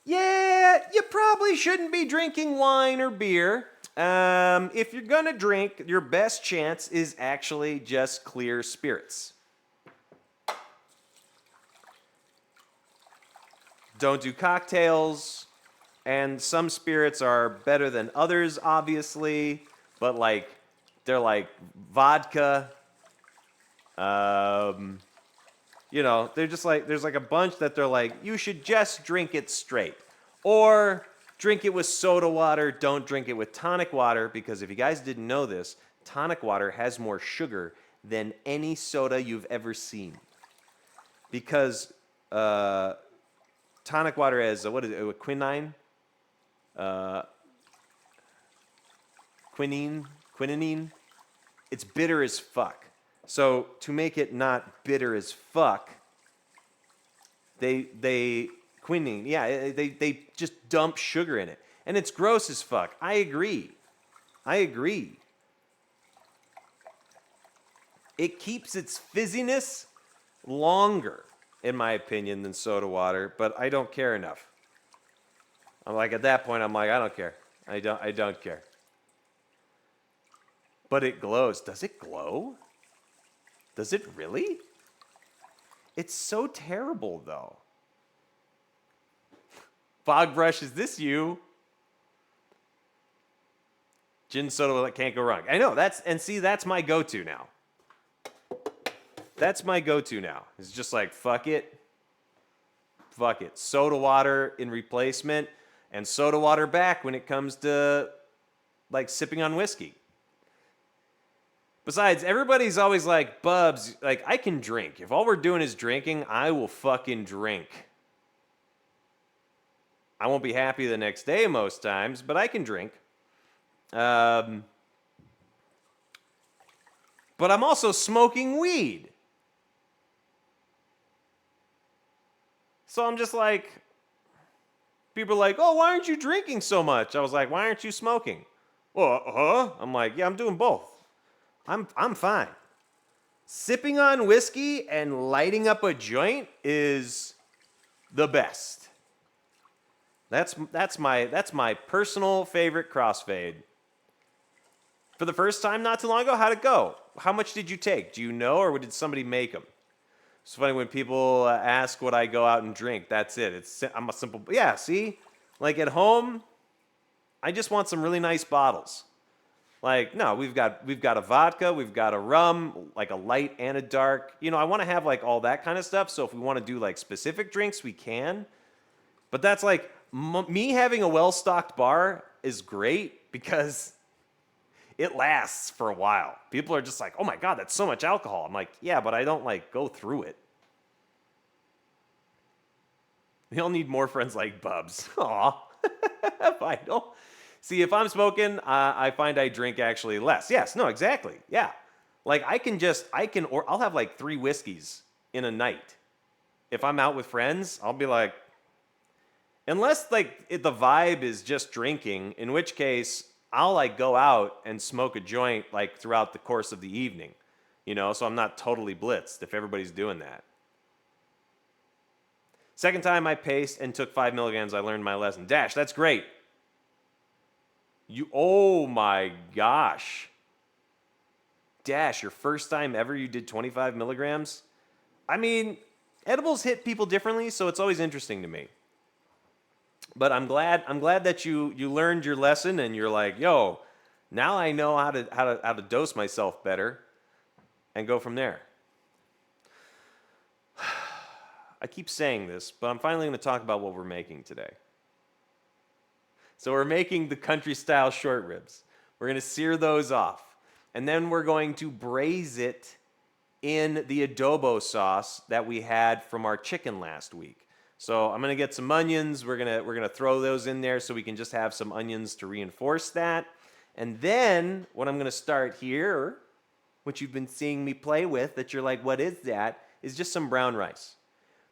yeah, you probably shouldn't be drinking wine or beer. If you're gonna drink, your best chance is actually just clear spirits. Don't do cocktails, and some spirits are better than others, obviously, but like, they're like vodka. You know, they're just like, there's like a bunch that they're like, you should just drink it straight. Or drink it with soda water, don't drink it with tonic water, because if you guys didn't know this, tonic water has more sugar than any soda you've ever seen. Because tonic water has, what is it, quinine? Quinine? It's bitter as fuck. So to make it not bitter as fuck, they quinine, yeah, they just dump sugar in it. And it's gross as fuck. I agree. It keeps its fizziness longer, in my opinion, than soda water, but I don't care enough. I'm like, at that point, I'm like, I don't care. I don't care. But it glows. Does it glow? Does it really? It's so terrible, though. Fog brush, is this you? Gin soda that can't go wrong. I know, that's my go-to now. That's my go-to now. It's just like, fuck it. Fuck it. Soda water in replacement, and soda water back when it comes to, like, sipping on whiskey. Besides, everybody's always like, Bubs, like, I can drink. If all we're doing is drinking, I will fucking drink. I won't be happy the next day most times, but I can drink. But I'm also smoking weed. So I'm just like, people are like, oh, why aren't you drinking so much? I was like, why aren't you smoking? I'm like, yeah, I'm doing both. I'm fine. Sipping on whiskey and lighting up a joint is the best. That's my personal favorite crossfade. For the first time not too long ago, how'd it go? How much did you take? Do you know, or did somebody make them? It's funny when people ask what I go out and drink. That's it. I'm a simple. Yeah, see, like at home, I just want some really nice bottles. Like, no, we've got a vodka, we've got a rum, like a light and a dark. You know, I want to have like all that kind of stuff. So if we want to do like specific drinks, we can. But that's like, me having a well-stocked bar is great because it lasts for a while. People are just like, oh my God, that's so much alcohol. I'm like, yeah, but I don't like go through it. We all need more friends like Bubs. Aw, vital. See, if I'm smoking, I find I drink actually less. Yes, no, exactly. Yeah. Like I'll have like 3 whiskeys in a night. if I'm out with friends, I'll be like, unless like the vibe is just drinking, in which case I'll like go out and smoke a joint like throughout the course of the evening, so I'm not totally blitzed if everybody's doing that. Second time I paced and took 5 milligrams, I learned my lesson. Dash, that's great. Oh my gosh. Dash, your first time ever you did 25 milligrams? I mean, edibles hit people differently, so it's always interesting to me. But I'm glad that you learned your lesson and you're like, yo, now I know how to dose myself better and go from there. I keep saying this, but I'm finally going to talk about what we're making today. So we're making the country style short ribs. We're going to sear those off. And then we're going to braise it in the adobo sauce that we had from our chicken last week. So I'm going to get some onions. We're going to throw those in there so we can just have some onions to reinforce that. And then what I'm going to start here, which you've been seeing me play with, that you're like, what is that? Is just some brown rice.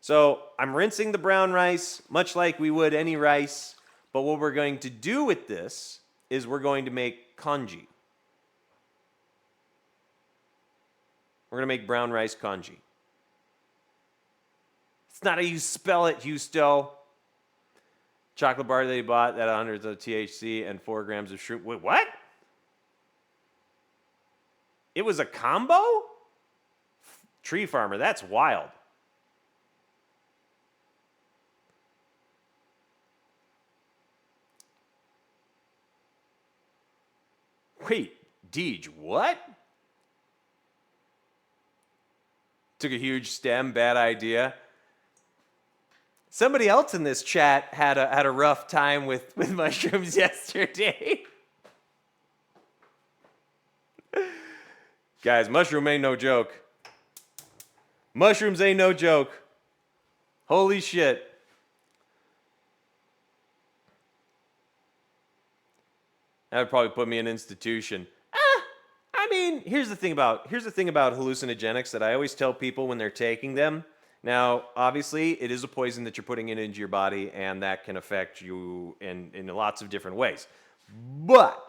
So I'm rinsing the brown rice much like we would any rice. But what we're going to do with this is we're going to make congee. We're going to make brown rice congee. It's not how you spell it, Husto. Chocolate bar that he bought that 100 of THC and 4 grams of shroom. Wait, what? It was a combo? Tree farmer, that's wild. Wait, Deej, what? Took a huge stem, bad idea. Somebody else in this chat had a rough time with mushrooms yesterday. Guys, mushroom ain't no joke. Mushrooms ain't no joke. Holy shit. That would probably put me in institution. I mean, here's the thing about hallucinogenics that I always tell people when they're taking them. Now, obviously, it is a poison that you're putting it into your body, and that can affect you in lots of different ways. But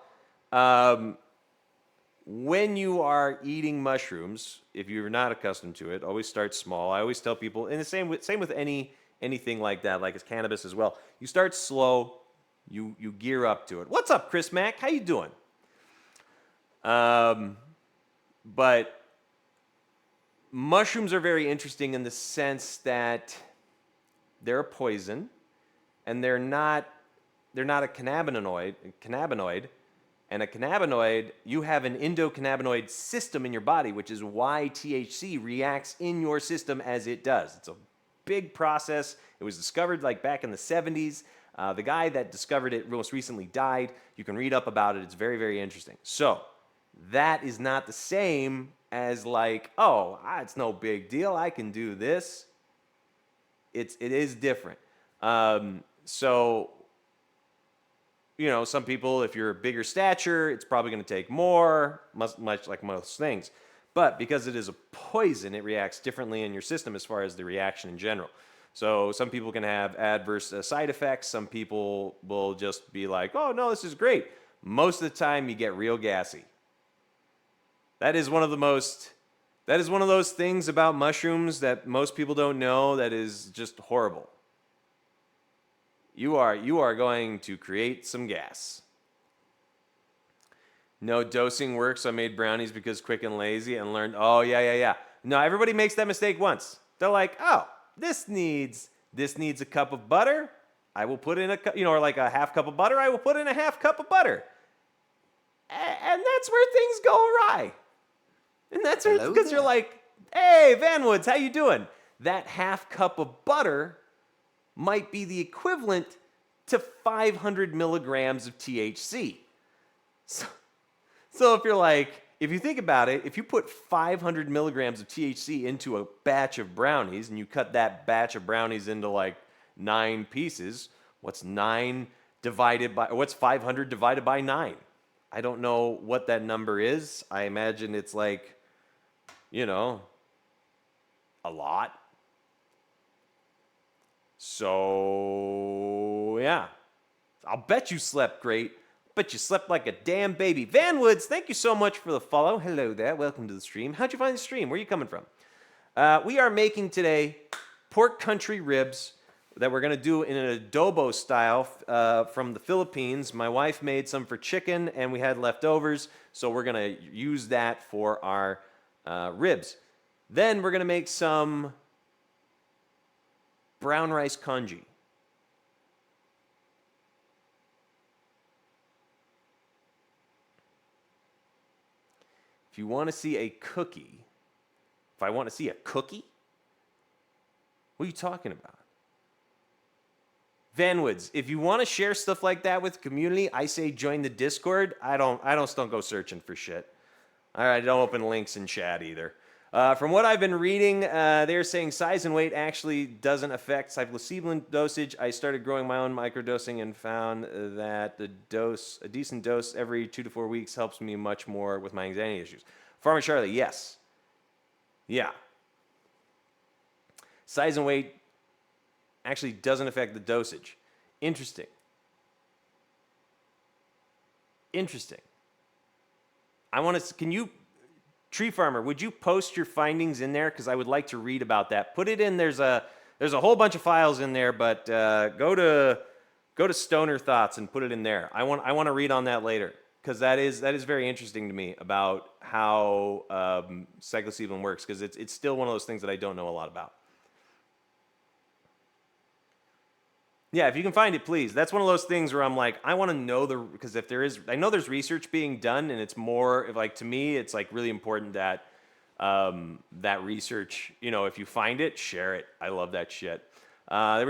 when you are eating mushrooms, if you're not accustomed to it, always start small. I always tell people, and the same with anything like that, like it's cannabis as well. You start slow, you gear up to it. What's up, Chris Mack? How you doing? But mushrooms are very interesting in the sense that they're a poison, and they're not a cannabinoid. And a cannabinoid, you have an endocannabinoid system in your body, which is why THC reacts in your system as it does. It's a big process. It was discovered like back in the 70s. The guy that discovered it most recently died. You can read up about it. It's very, very interesting. So that is not the same as like, oh, it's no big deal. I can do this. It is different. So, some people, if you're a bigger stature, it's probably going to take more, much like most things. But because it is a poison, it reacts differently in your system as far as the reaction in general. So some people can have adverse side effects. Some people will just be like, oh, no, this is great. Most of the time, you get real gassy. That is one of those things about mushrooms that most people don't know that is just horrible. You are going to create some gas. No, dosing works. I made brownies because quick and lazy and learned, oh, yeah. No, everybody makes that mistake once. They're like, oh, this needs a cup of butter. I will put in or like a half cup of butter. I will put in a half cup of butter. And that's where things go awry. And that's because you're like, hey, Van Woods, how you doing? That half cup of butter might be the equivalent to 500 milligrams of THC. So if you think about it, if you put 500 milligrams of THC into a batch of brownies and you cut that batch of brownies into like 9 pieces, what's 500 divided by 9? I don't know what that number is. I imagine it's like, a lot. So, yeah. I'll bet you slept great. Bet you slept like a damn baby. Van Woods, thank you so much for the follow. Hello there. Welcome to the stream. How'd you find the stream? Where are you coming from? We are making today pork country ribs that we're going to do in an adobo style from the Philippines. My wife made some for chicken, and we had leftovers, so we're going to use that for our ribs. Then we're going to make some brown rice congee. If you want to see a cookie, if I want to see a cookie, what are you talking about? Van Woods, if you want to share stuff like that with the community, I say join the Discord. I don't go searching for shit. All right, don't open links in chat either. From what I've been reading, they're saying size and weight actually doesn't affect psilocybin dosage. I started growing my own microdosing and found that a decent dose every 2 to 4 weeks helps me much more with my anxiety issues. Farmer Charlie, yes. Yeah. Size and weight actually doesn't affect the dosage. Interesting. I want to, can you, Tree Farmer, would you post your findings in there? Because I would like to read about that. Put it in, there's a whole bunch of files in there, but go to Stoner Thoughts and put it in there. I want to read on that later, because that is very interesting to me about how psilocybin works, because it's still one of those things that I don't know a lot about. Yeah, if you can find it, please. That's one of those things where I'm like, I want to know because if there is, I know there's research being done, and it's more like, to me, it's like really important that that research, if you find it, share it. I love that shit. They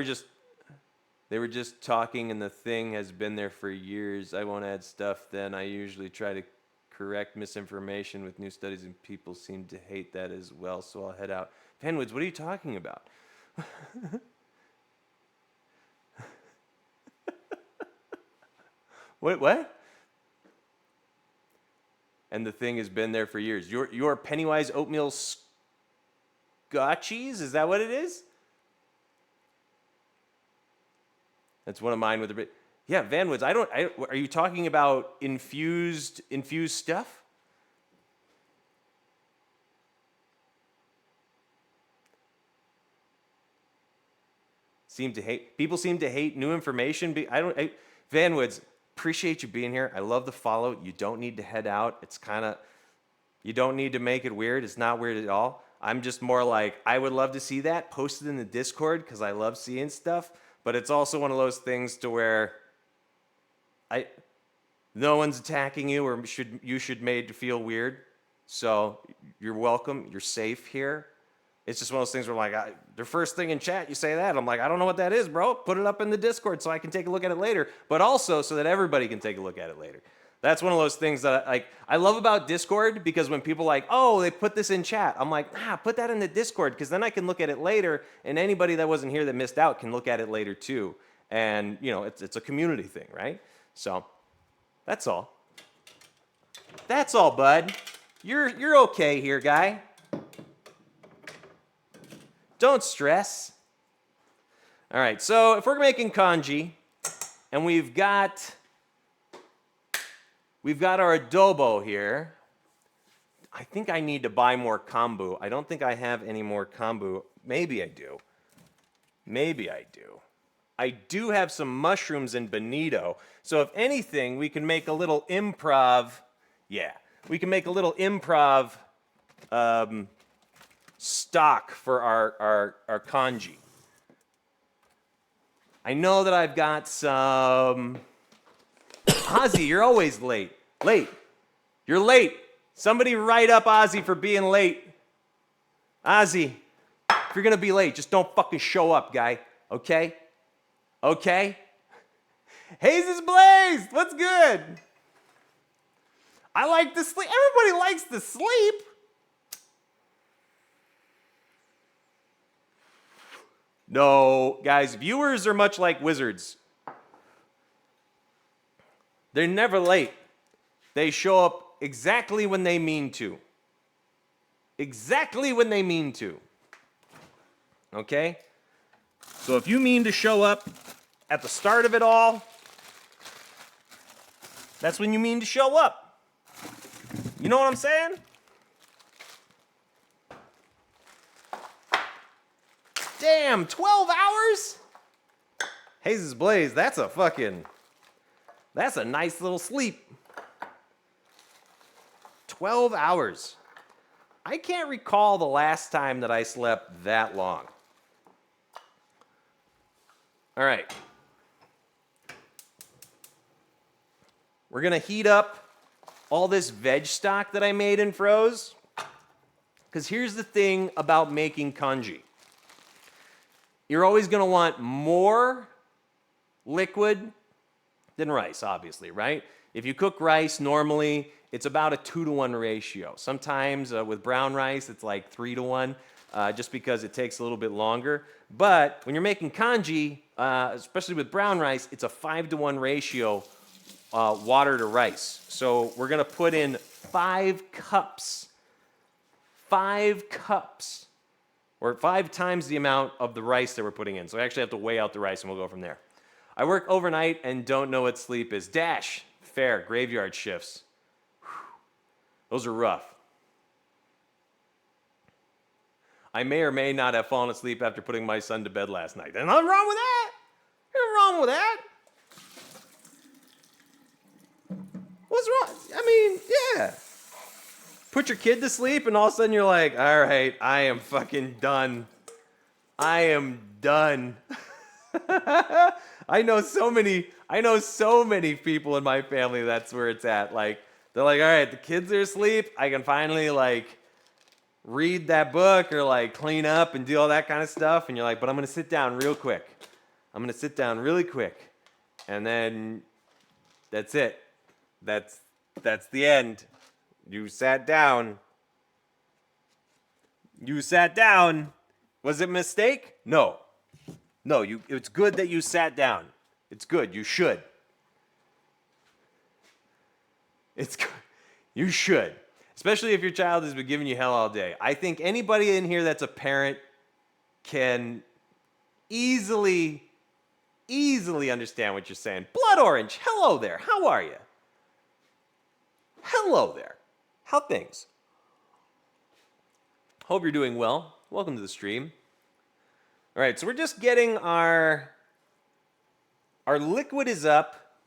were just talking, and the thing has been there for years. I won't add stuff. Then I usually try to correct misinformation with new studies, and people seem to hate that as well. So I'll head out. Van Woods, what are you talking about? What? And the thing has been there for years. Your Pennywise oatmeal scotchies? Is that what it is? That's one of mine with a bit. Yeah, Van Woods. Are you talking about infused stuff? People seem to hate new information. Van Woods. Appreciate you being here. I love the follow. You don't need to head out. It's you don't need to make it weird. It's not weird at all. I'm just more like, I would love to see that posted in the Discord because I love seeing stuff. But it's also one of those things to where no one's attacking you or you should made to feel weird. So you're welcome. You're safe here. It's just one of those things where the first thing in chat, you say that. I'm like, I don't know what that is, bro. Put it up in the Discord so I can take a look at it later. But also so that everybody can take a look at it later. That's one of those things that I love about Discord, because when people they put this in chat, I'm like, put that in the Discord, because then I can look at it later, and anybody that wasn't here that missed out can look at it later too. And, it's a community thing, right? So that's all. That's all, bud. You're okay here, guy. Don't stress. All right, so if we're making congee, and we've got our adobo here, I think I need to buy more kombu. I don't think I have any more kombu. Maybe I do. I do have some mushrooms and bonito. So if anything, we can make a little improv. Yeah, we can make a little improv stock for our congee. I know that I've got some. Ozzy, you're always late. You're late. Somebody write up Ozzy for being late. Ozzy, if you're gonna be late, just don't fucking show up, guy. Okay? Hazes Blaze, what's good? I like to sleep. Everybody likes to sleep. No, guys, viewers are much like wizards. They're never late. They show up exactly when they mean to. Okay? So if you mean to show up at the start of it all, that's when you mean to show up. You know what I'm saying? Damn, 12 hours? Hayes' Blaze, that's a nice little sleep. 12 hours. I can't recall the last time that I slept that long. All right. We're going to heat up all this veg stock that I made and froze. Because here's the thing about making congee. You're always going to want more liquid than rice, obviously, right? If you cook rice normally, it's about a 2-to-1 ratio. Sometimes with brown rice, it's like 3-to-1, just because it takes a little bit longer. But when you're making congee, especially with brown rice, it's a 5-to-1 ratio water to rice. So we're going to put in 5 cups. 5 cups. Or 5 times the amount of the rice that we're putting in. So I actually have to weigh out the rice and we'll go from there. I work overnight and don't know what sleep is. Dash, fair, graveyard shifts. Whew. Those are rough. I may or may not have fallen asleep after putting my son to bed last night. There's nothing wrong with that. There's nothing wrong with that. What's wrong? I mean, yeah. Put your kid to sleep and all of a sudden you're like, all right, I am fucking done. I am done. I know so many people in my family that's where it's at. Like, they're like, all right, the kids are asleep. I can finally like read that book or like clean up and do all that kind of stuff. And you're like, but I'm gonna sit down real quick. I'm gonna sit down really quick. And then that's it. That's the end. You sat down. You sat down. Was it a mistake? No. No, it's good that you sat down. It's good. You should. It's good. You should. Especially if your child has been giving you hell all day. I think anybody in here that's a parent can easily understand what you're saying. Blood Orange, hello there. How are you? Hello there. How things? Hope you're doing well. Welcome to the stream. All right, so we're just getting our liquid is up,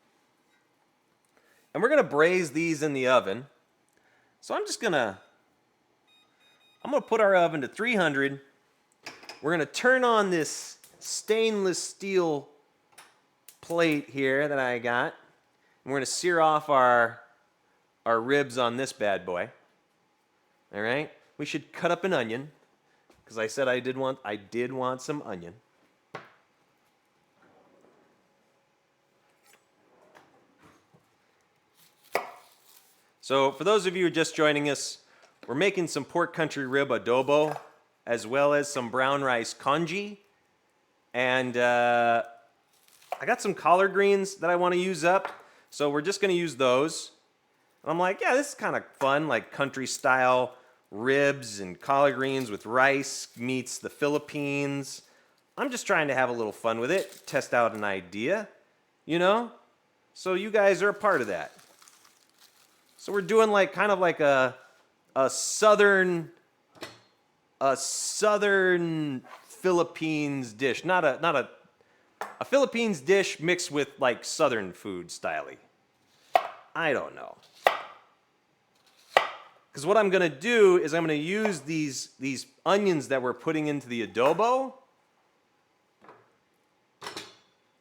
and we're gonna braise these in the oven. So I'm gonna put our oven to 300. We're gonna turn on this stainless steel plate here that I got, and we're gonna sear off our ribs on this bad boy. All right, we should cut up an onion because I said I did want some onion. So for those of you who are just joining us, we're making some pork country rib adobo as well as some brown rice congee. And I got some collard greens that I want to use up. So we're just going to use those. And I'm like, yeah, this is kind of fun, like country style ribs and collard greens with rice meets the Philippines. I'm just trying to have a little fun with it, test out an idea, you know? So you guys are a part of that. So we're doing like kind of like a southern Philippines dish, not a Philippines dish mixed with like southern food style-y. I don't know. Because what I'm gonna do is I'm gonna use these onions that we're putting into the adobo.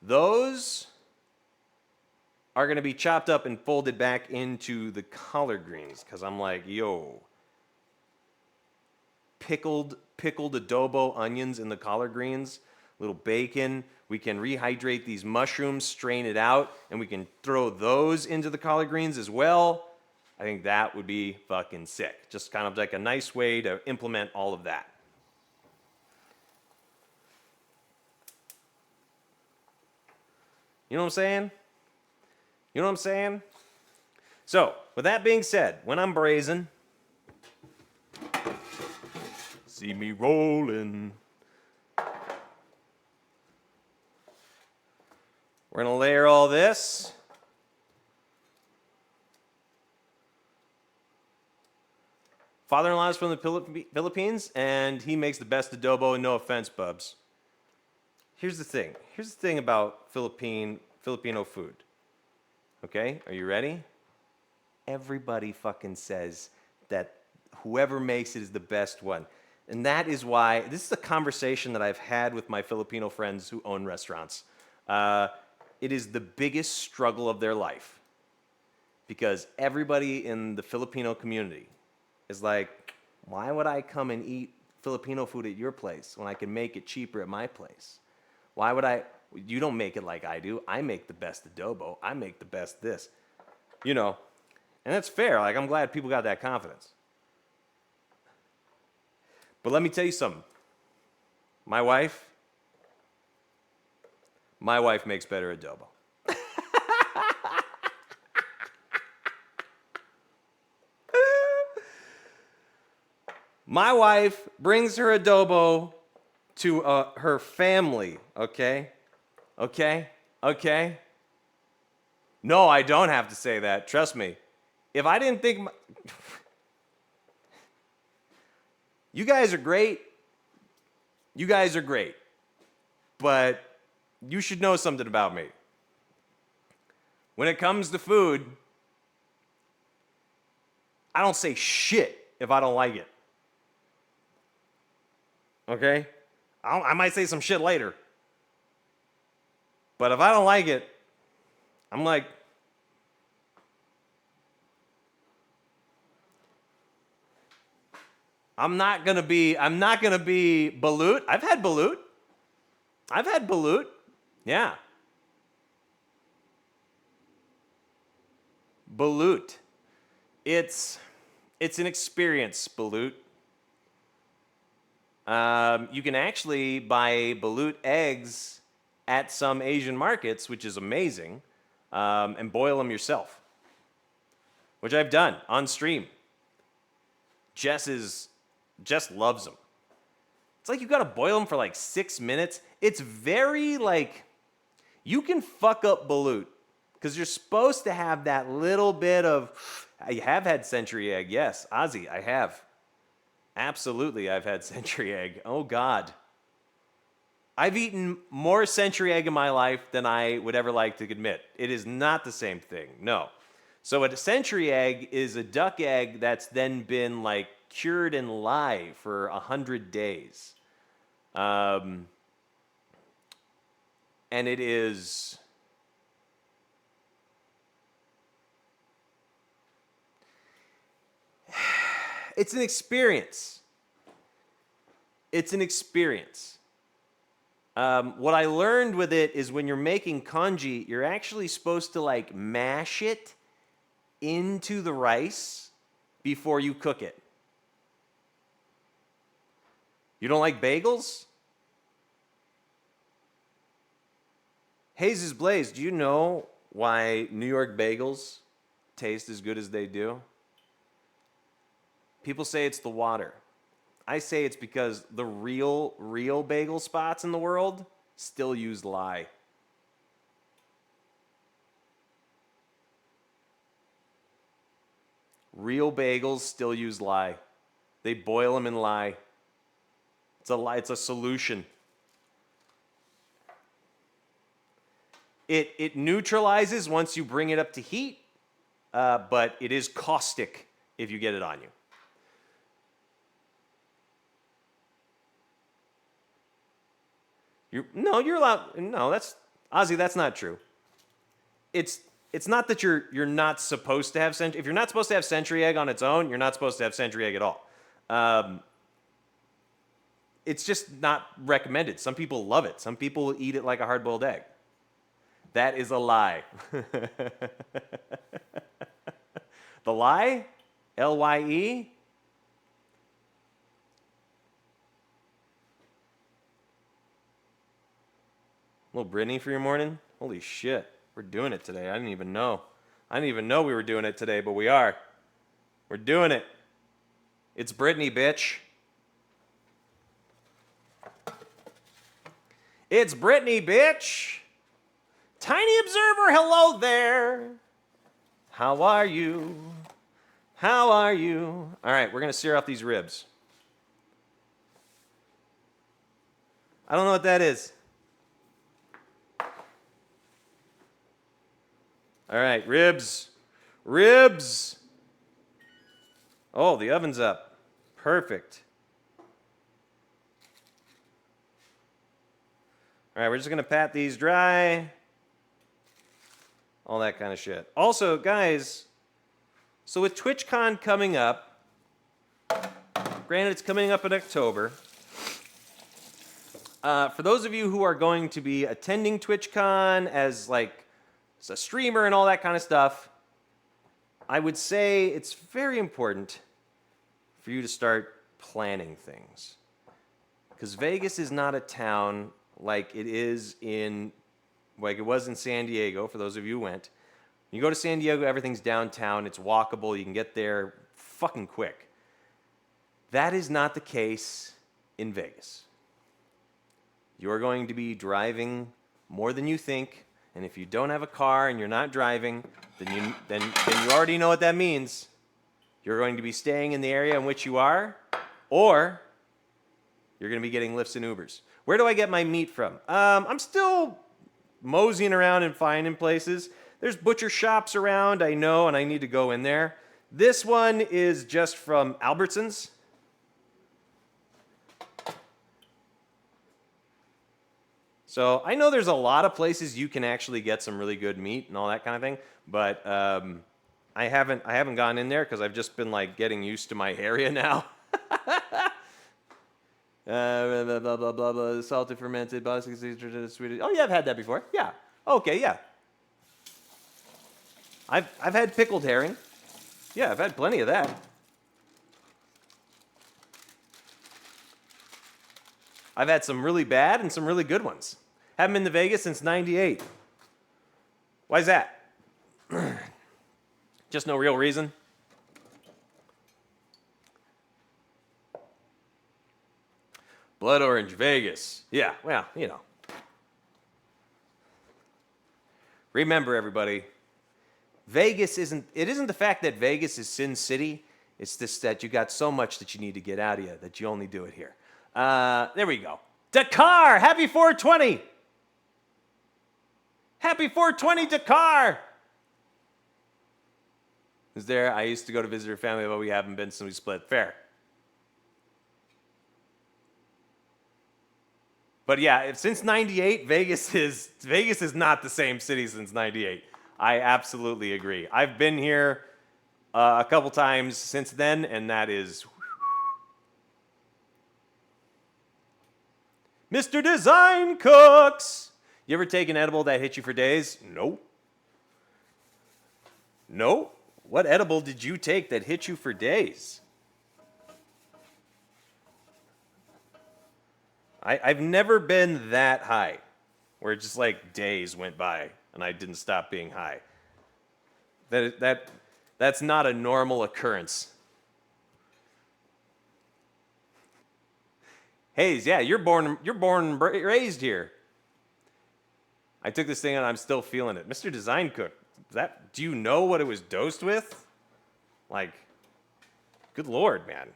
Those are gonna be chopped up and folded back into the collard greens. Because I'm like, yo, pickled adobo onions in the collard greens, little bacon. We can rehydrate these mushrooms, strain it out, and we can throw those into the collard greens as well. I think that would be fucking sick. Just kind of like a nice way to implement all of that. You know what I'm saying? You know what I'm saying? So, with that being said, when I'm braising, see me rolling. We're going to layer all this. Father-in-law is from the Philippines, and he makes the best adobo, and no offense, Bubs. Here's the thing. Here's the thing about Filipino food. Okay? Are you ready? Everybody fucking says that whoever makes it is the best one. And that is why, this is a conversation that I've had with my Filipino friends who own restaurants. It is the biggest struggle of their life. Because everybody in the Filipino community is like, why would I come and eat Filipino food at your place when I can make it cheaper at my place? Why would I? You don't make it like I do. I make the best adobo. I make the best this. You know, and that's fair. Like, I'm glad people got that confidence. But let me tell you something. My wife makes better adobo. My wife brings her adobo to her family, okay? Okay? Okay? No, I don't have to say that. Trust me. If I didn't think... You guys are great. You guys are great. But you should know something about me. When it comes to food, I don't say shit if I don't like it. Okay? I might say some shit later. But if I don't like it, I'm like, I'm not gonna be balut. I've had balut. Yeah. Balut. It's an experience, balut. You can actually buy balut eggs at some Asian markets, which is amazing, and boil them yourself, which I've done on stream. Jess loves them. It's like you gotta boil them for like 6 minutes. It's very like, you can fuck up balut because you're supposed to have that little bit of, I have had century egg, yes, Ozzy, I have. Absolutely, I've had century egg. Oh, God. I've eaten more century egg in my life than I would ever like to admit. It is not the same thing, no. So a century egg is a duck egg that's then been, like, cured in lye for 100 days. And it is... It's an experience. It's an experience. What I learned with it is when you're making congee, you're actually supposed to like mash it into the rice before you cook it. You don't like bagels? Hayes' Blaze, do you know why New York bagels taste as good as they do? People say it's the water. I say it's because the real bagel spots in the world still use lye. Real bagels still use lye. They boil them in lye. It's a solution. It neutralizes once you bring it up to heat, but it is caustic if you get it on you. You're allowed. No, that's Ozzy. That's not true. It's not that you're not supposed to have century. If you're not supposed to have century egg on its own, you're not supposed to have century egg at all. It's just not recommended. Some people love it. Some people eat it like a hard-boiled egg. That is a lie. The lie, Lye. Little Brittany for your morning? Holy shit. We're doing it today. I didn't even know. I didn't even know we were doing it today, but we are. We're doing it. It's Brittany, bitch. It's Brittany, bitch. Tiny Observer, hello there. How are you? How are you? All right, we're going to sear off these ribs. I don't know what that is. All right, ribs. Ribs. Oh, the oven's up. Perfect. All right, we're just going to pat these dry. All that kind of shit. Also, guys, so with TwitchCon coming up, granted it's coming up in October, for those of you who are going to be attending TwitchCon as like a streamer and all that kind of stuff, I would say it's very important for you to start planning things. Because Vegas is not a town like it was in San Diego, for those of you who went. You go to San Diego, everything's downtown, it's walkable, you can get there fucking quick. That is not the case in Vegas. You're going to be driving more than you think, and if you don't have a car and you're not driving, then you already know what that means. You're going to be staying in the area in which you are, or you're going to be getting lifts and Ubers. Where do I get my meat from? I'm still moseying around and finding places. There's butcher shops around, I know, and I need to go in there. This one is just from Albertsons. So I know there's a lot of places you can actually get some really good meat and all that kind of thing, but I haven't gone in there because I've just been like getting used to my area now. Blah, blah, blah, blah, blah, salted, fermented, sweet. Oh yeah, I've had that before. Yeah. Okay, yeah. I've had pickled herring. Yeah, I've had plenty of that. I've had some really bad and some really good ones. Haven't been to Vegas since '98. Why is that? Just no real reason? Blood Orange, Vegas. Yeah, well, you know. Remember, everybody, Vegas isn't the fact that Vegas is Sin City. It's just that you got so much that you need to get out of you that you only do it here. There we go. Dakar! Happy 420! Happy 420, Dakar! Is there? I used to go to visit her family, but we haven't been since we split. Fair. But yeah, since '98, Vegas is not the same city since '98. I absolutely agree. I've been here a couple times since then, and that is Mr. Design Cooks. You ever take an edible that hit you for days? No. No? What edible did you take that hit you for days? I've never been that high, where just like days went by and I didn't stop being high. That's not a normal occurrence. Hayes, yeah, you're born and raised here. I took this thing and I'm still feeling it. Mr. Design Cook, do you know what it was dosed with? Like, good Lord, man.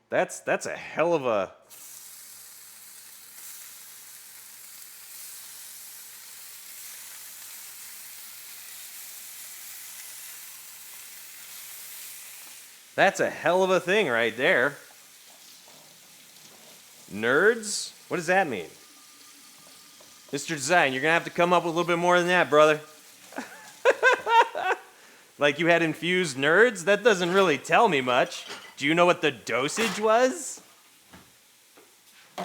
That's a hell of a... That's a hell of a thing right there. Nerds? What does that mean? Mr. Design, you're going to have to come up with a little bit more than that, brother. Like you had infused nerds? That doesn't really tell me much. Do you know what the dosage was?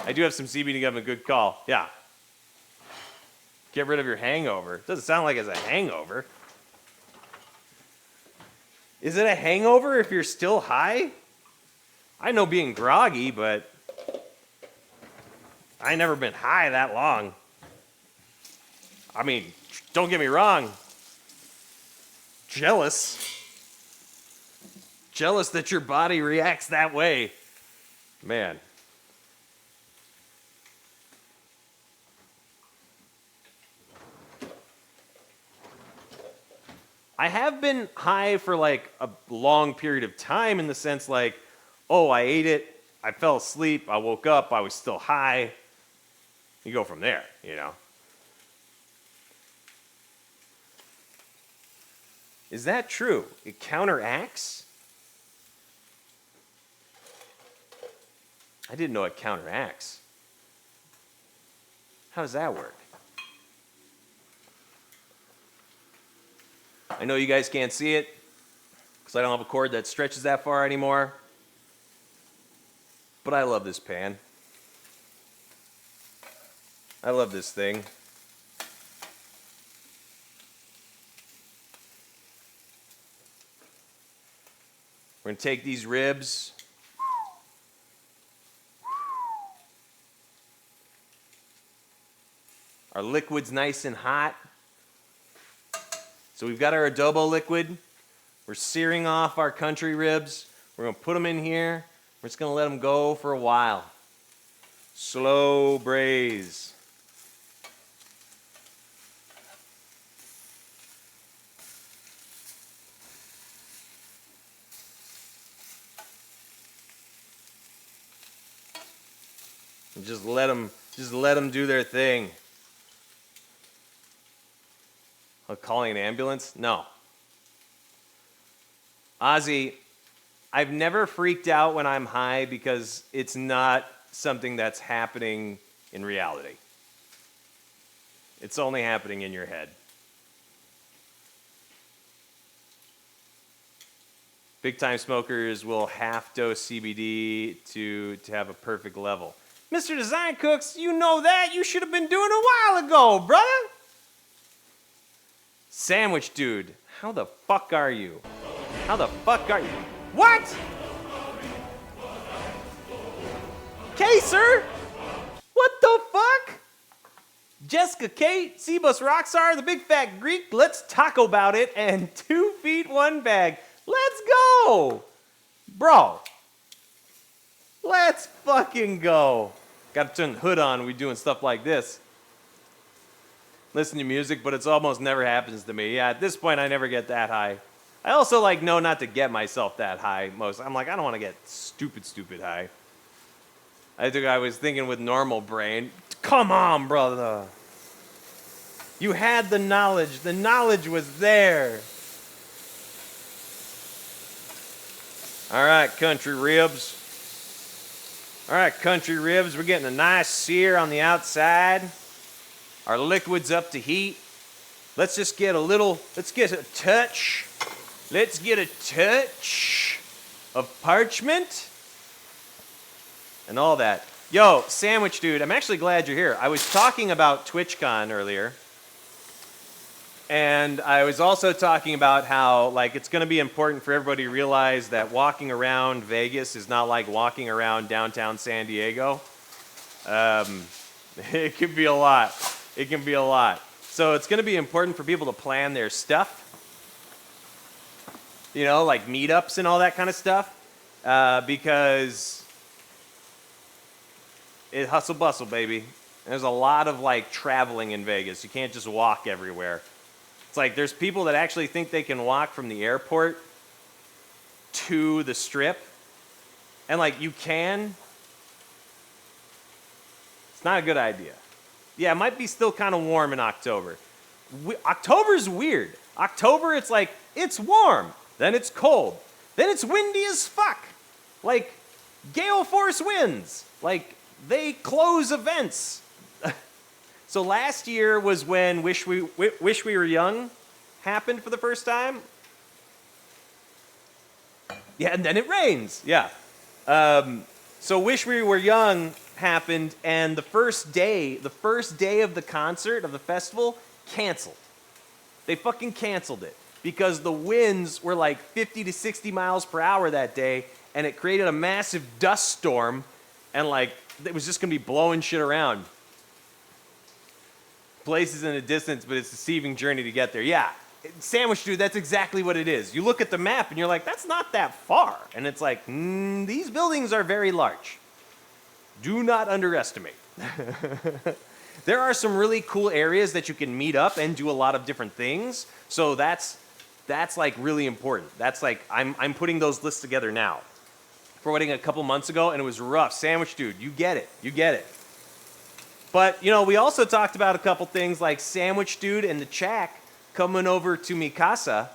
I do have some CBD gum, a good call. Yeah. Get rid of your hangover. Doesn't sound like it's a hangover. Is it a hangover if you're still high? I know being groggy, but I ain't never been high that long. I mean, don't get me wrong. Jealous that your body reacts that way. Man. I have been high for like a long period of time in the sense like, oh, I ate it, I fell asleep, I woke up, I was still high. You go from there, you know. Is that true? It counteracts? I didn't know it counteracts. How does that work? I know you guys can't see it because I don't have a cord that stretches that far anymore. But I love this pan. I love this thing. We're going to take these ribs. Our liquid's nice and hot. So we've got our adobo liquid. We're searing off our country ribs. We're going to put them in here. We're just going to let them go for a while. Slow braise. And just let them do their thing. Calling an ambulance? No. Ozzy, I've never freaked out when I'm high because it's not something that's happening in reality. It's only happening in your head. Big time smokers will half dose CBD to have a perfect level. Mr. Design Cooks, you know that. You should have been doing it a while ago, brother. Sandwich dude, how the fuck are you? How the fuck are you? What? Okay, sir. What the fuck? Jessica Kate, Cebus Rockstar, the Big Fat Greek, let's talk about it, and 2 feet 1 bag. Let's go! Bro. Let's fucking go. Gotta turn the hood on when we're doing stuff like this. Listen to music, but it's almost never happens to me. Yeah, at this point, I never get that high. I also like know not to get myself that high most. I'm like, I don't want to get stupid high. I was thinking with normal brain, come on, brother. You had the knowledge. The knowledge was there. All right, country ribs. All right, country ribs. We're getting a nice sear on the outside. Our liquid's up to heat. Let's just get a touch. Let's get a touch of parchment and all that. Yo, Sandwich Dude, I'm actually glad you're here. I was talking about TwitchCon earlier. And I was also talking about how like it's going to be important for everybody to realize that walking around Vegas is not like walking around downtown San Diego. It can be a lot. It can be a lot. So it's going to be important for people to plan their stuff. You know, like meetups and all that kind of stuff. Because it hustle bustle, baby. There's a lot of like traveling in Vegas. You can't just walk everywhere. It's like there's people that actually think they can walk from the airport to the strip. And like you can. It's not a good idea. Yeah, it might be still kind of warm in October. October's weird. October, it's like, it's warm. Then it's cold. Then it's windy as fuck. Like, gale force winds. Like, they close events. So last year was when Wish We Were Young happened for the first time. Yeah, and then it rains. Yeah. So Wish We Were Young happened, and the first day of the concert, of the festival, canceled. They fucking canceled it because the winds were like 50 to 60 miles per hour that day, and it created a massive dust storm, and like it was just gonna be blowing shit around. Places in the distance, but it's a deceiving journey to get there. Yeah, Sandwich Dude, that's exactly what it is. You look at the map and you're like, that's not that far. And it's like, these buildings are very large. Do not underestimate. There are some really cool areas that you can meet up and do a lot of different things. So that's That's like really important. That's like I'm putting those lists together now. For wedding a couple months ago, and it was rough. Sandwich dude, you get it. You get it. But, you know, we also talked about a couple things like Sandwich Dude and the Chack coming over to mi casa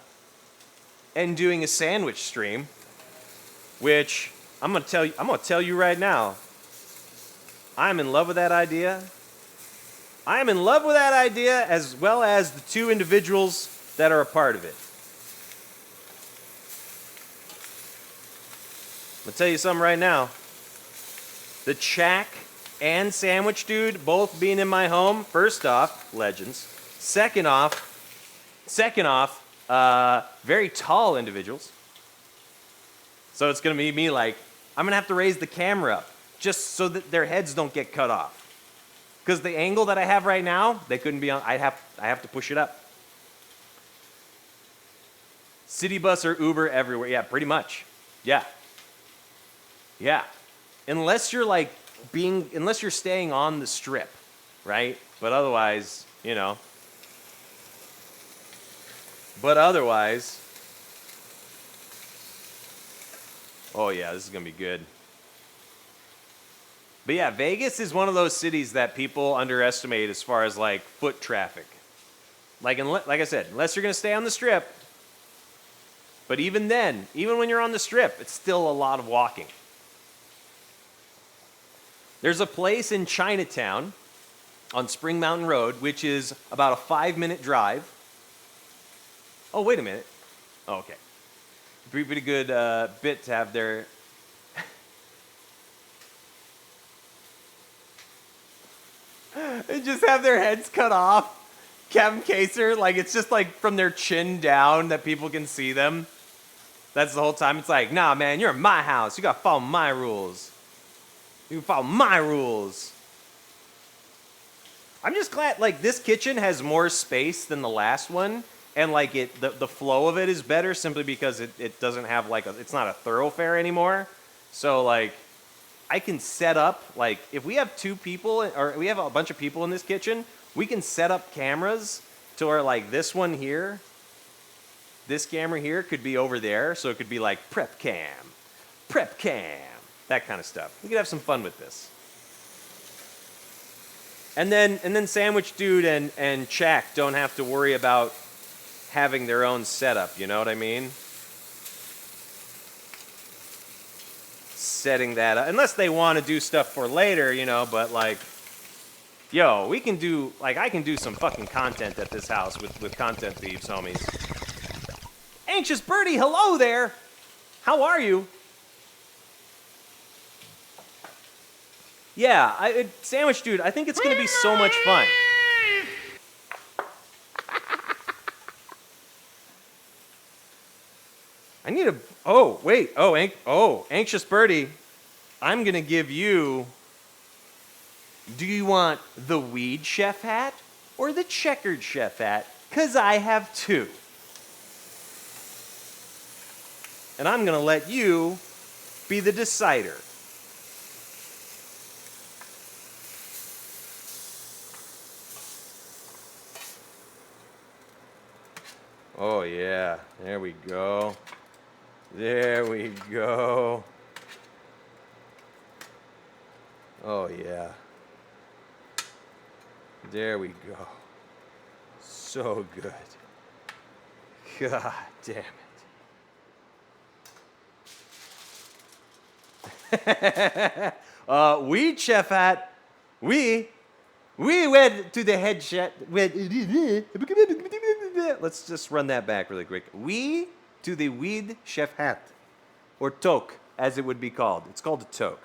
and doing a sandwich stream, which I'm gonna tell you right now, I'm in love with that idea. I am in love with that idea as well as the two individuals that are a part of it. I'm gonna tell you something right now. The Chack and Sandwich Dude both being in my home, first off, legends. Second off, very tall individuals. So it's gonna be me like, I'm gonna have to raise the camera up just so that their heads don't get cut off. Because the angle that I have right now, they couldn't be on. I have to push it up. City bus or Uber everywhere. Yeah, pretty much. Yeah. Yeah. Unless you're staying on the strip, right? But otherwise, you know. Oh yeah, this is gonna be good. But yeah, Vegas is one of those cities that people underestimate as far as like foot traffic. Like I said, unless you're gonna stay on the strip. But even then, even when you're on the strip, it's still a lot of walking. There's a place in Chinatown on Spring Mountain Road, which is about a 5-minute drive. Oh, wait a minute. Oh, okay. Pretty good bit to have there. They just have their heads cut off. Kevin Kaser, like it's just like from their chin down that people can see them. That's the whole time. It's like, nah, man, you're in my house. You gotta follow my rules. You follow my rules. I'm just glad, like, this kitchen has more space than the last one, and like the flow of it is better simply because it doesn't have like it's not a thoroughfare anymore. So like, I can set up, like, if we have 2 people or we have a bunch of people in this kitchen, we can set up cameras to where like this one here, this camera here could be over there, so it could be like prep cam, that kind of stuff. We could have some fun with this. And then Sandwich Dude and Chack don't have to worry about having their own setup, you know what I mean? Setting that up, unless they want to do stuff for later, you know, but like, yo, we can do, like, I can do some fucking content at this house with Content Thieves, homies. Anxious Birdie, hello there! How are you? Yeah, Sandwich Dude, I think it's gonna be so much fun. I need a, oh, wait, Anxious Birdie, I'm gonna give you, do you want the weed chef hat or the checkered chef hat? 'Cause I have 2. And I'm gonna let you be the decider. Oh yeah, there we go. There we go. Oh yeah. There we go. So good. God damn it. We, Chef Hat, we went to the head chef. Let's just run that back really quick. We to the weed chef hat, or toque, as it would be called. It's called a toque.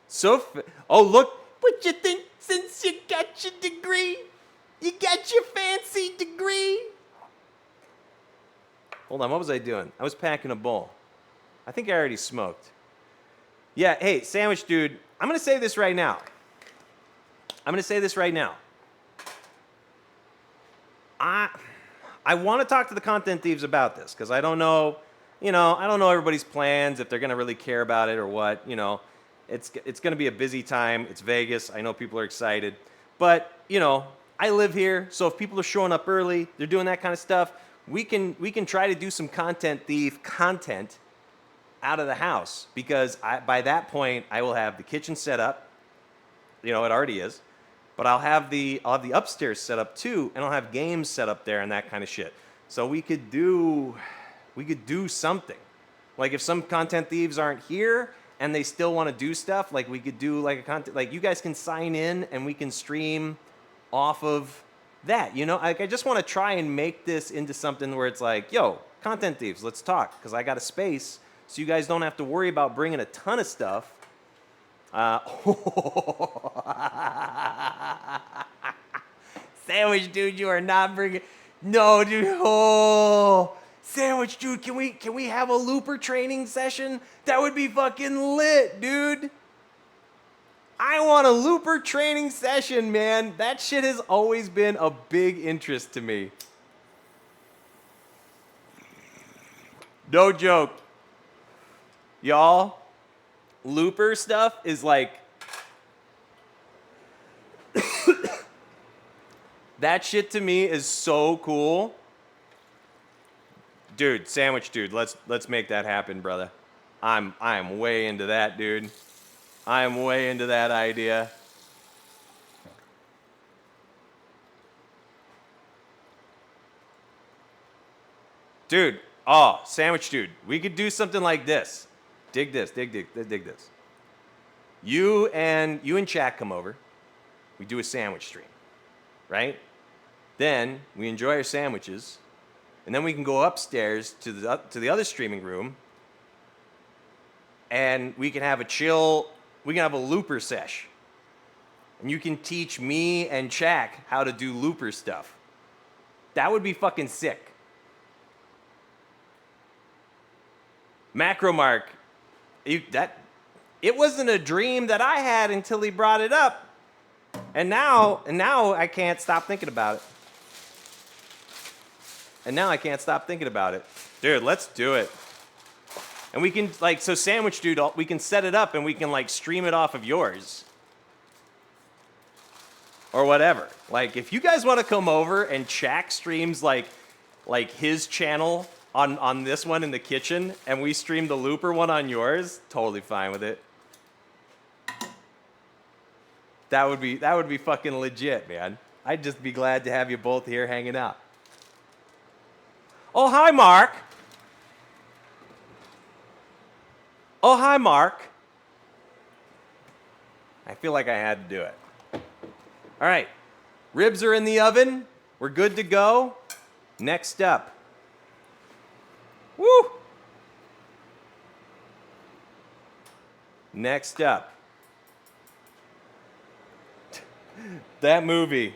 So, oh look, what you think since you got your degree? You got your fancy degree? Hold on, what was I doing? I was packing a bowl. I think I already smoked. Yeah, hey, Sandwich Dude, I'm gonna say this right now. I want to talk to the Content Thieves about this, because I don't know, I don't know everybody's plans, if they're gonna really care about it or what, It's gonna be a busy time. It's Vegas. I know people are excited. But, I live here, so if people are showing up early, they're doing that kind of stuff, we can try to do some content thief content out of the house because by that point I will have the kitchen set up. You know, it already is. But I'll have the upstairs set up too, and I'll have games set up there and that kind of shit. So we could do something. Like if some content thieves aren't here and they still want to do stuff, like we could do like a content, like you guys can sign in and we can stream off of that. You know, like I just want to try and make this into something where it's like, yo, content thieves, let's talk, because I got a space, so you guys don't have to worry about bringing a ton of stuff. Sandwich dude, you are not bringing. No, dude. Oh, sandwich dude, can we have a looper training session? That would be fucking lit, dude. I want a looper training session, man. That shit has always been a big interest to me. No joke. Y'all, looper stuff is like that shit to me is so cool. Dude, sandwich dude, let's make that happen, brother. I am way into that, dude. I am way into that idea. Dude, oh, sandwich dude, we could do something like this. Dig this. You and Chad come over. We do a sandwich stream, right? Then we enjoy our sandwiches, and then we can go upstairs to the other streaming room, and we can have a chill. We can have a looper sesh, and you can teach me and Chak how to do looper stuff. That would be fucking sick. Macromark, it wasn't a dream that I had until he brought it up, and now I can't stop thinking about it. Dude, let's do it. And we can so sandwich dude, we can set it up and we can stream it off of yours. Or whatever. Like if you guys want to come over and Chak streams like his channel on this one in the kitchen and we stream the looper one on yours, totally fine with it. That would be fucking legit, man. I'd just be glad to have you both here hanging out. Oh, hi, Mark. Oh, hi, Mark. I feel like I had to do it. All right. Ribs are in the oven. We're good to go. Next up. Woo! Next up. That movie.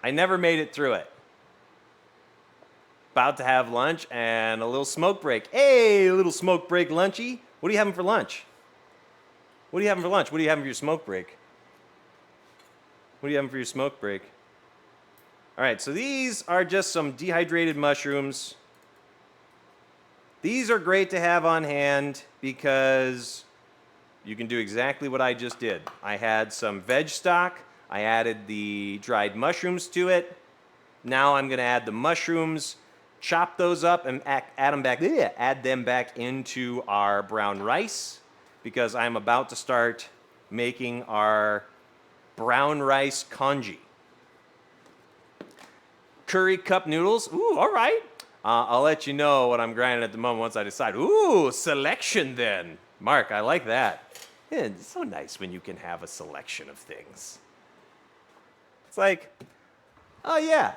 I never made it through it. About to have lunch and a little smoke break. Hey, a little smoke break lunchy. What are you having for lunch? What are you having for lunch? What are you having for your smoke break? What are you having for your smoke break? All right, so these are just some dehydrated mushrooms. These are great to have on hand because you can do exactly what I just did. I had some veg stock. I added the dried mushrooms to it. Now I'm going to add the mushrooms, chop those up, and add them back into our brown rice because I'm about to start making our brown rice congee. Curry cup noodles. Ooh, all right. I'll let you know what I'm grinding at the moment once I decide. Ooh, selection then. Mark, I like that. Yeah, it's so nice when you can have a selection of things. It's like, oh yeah,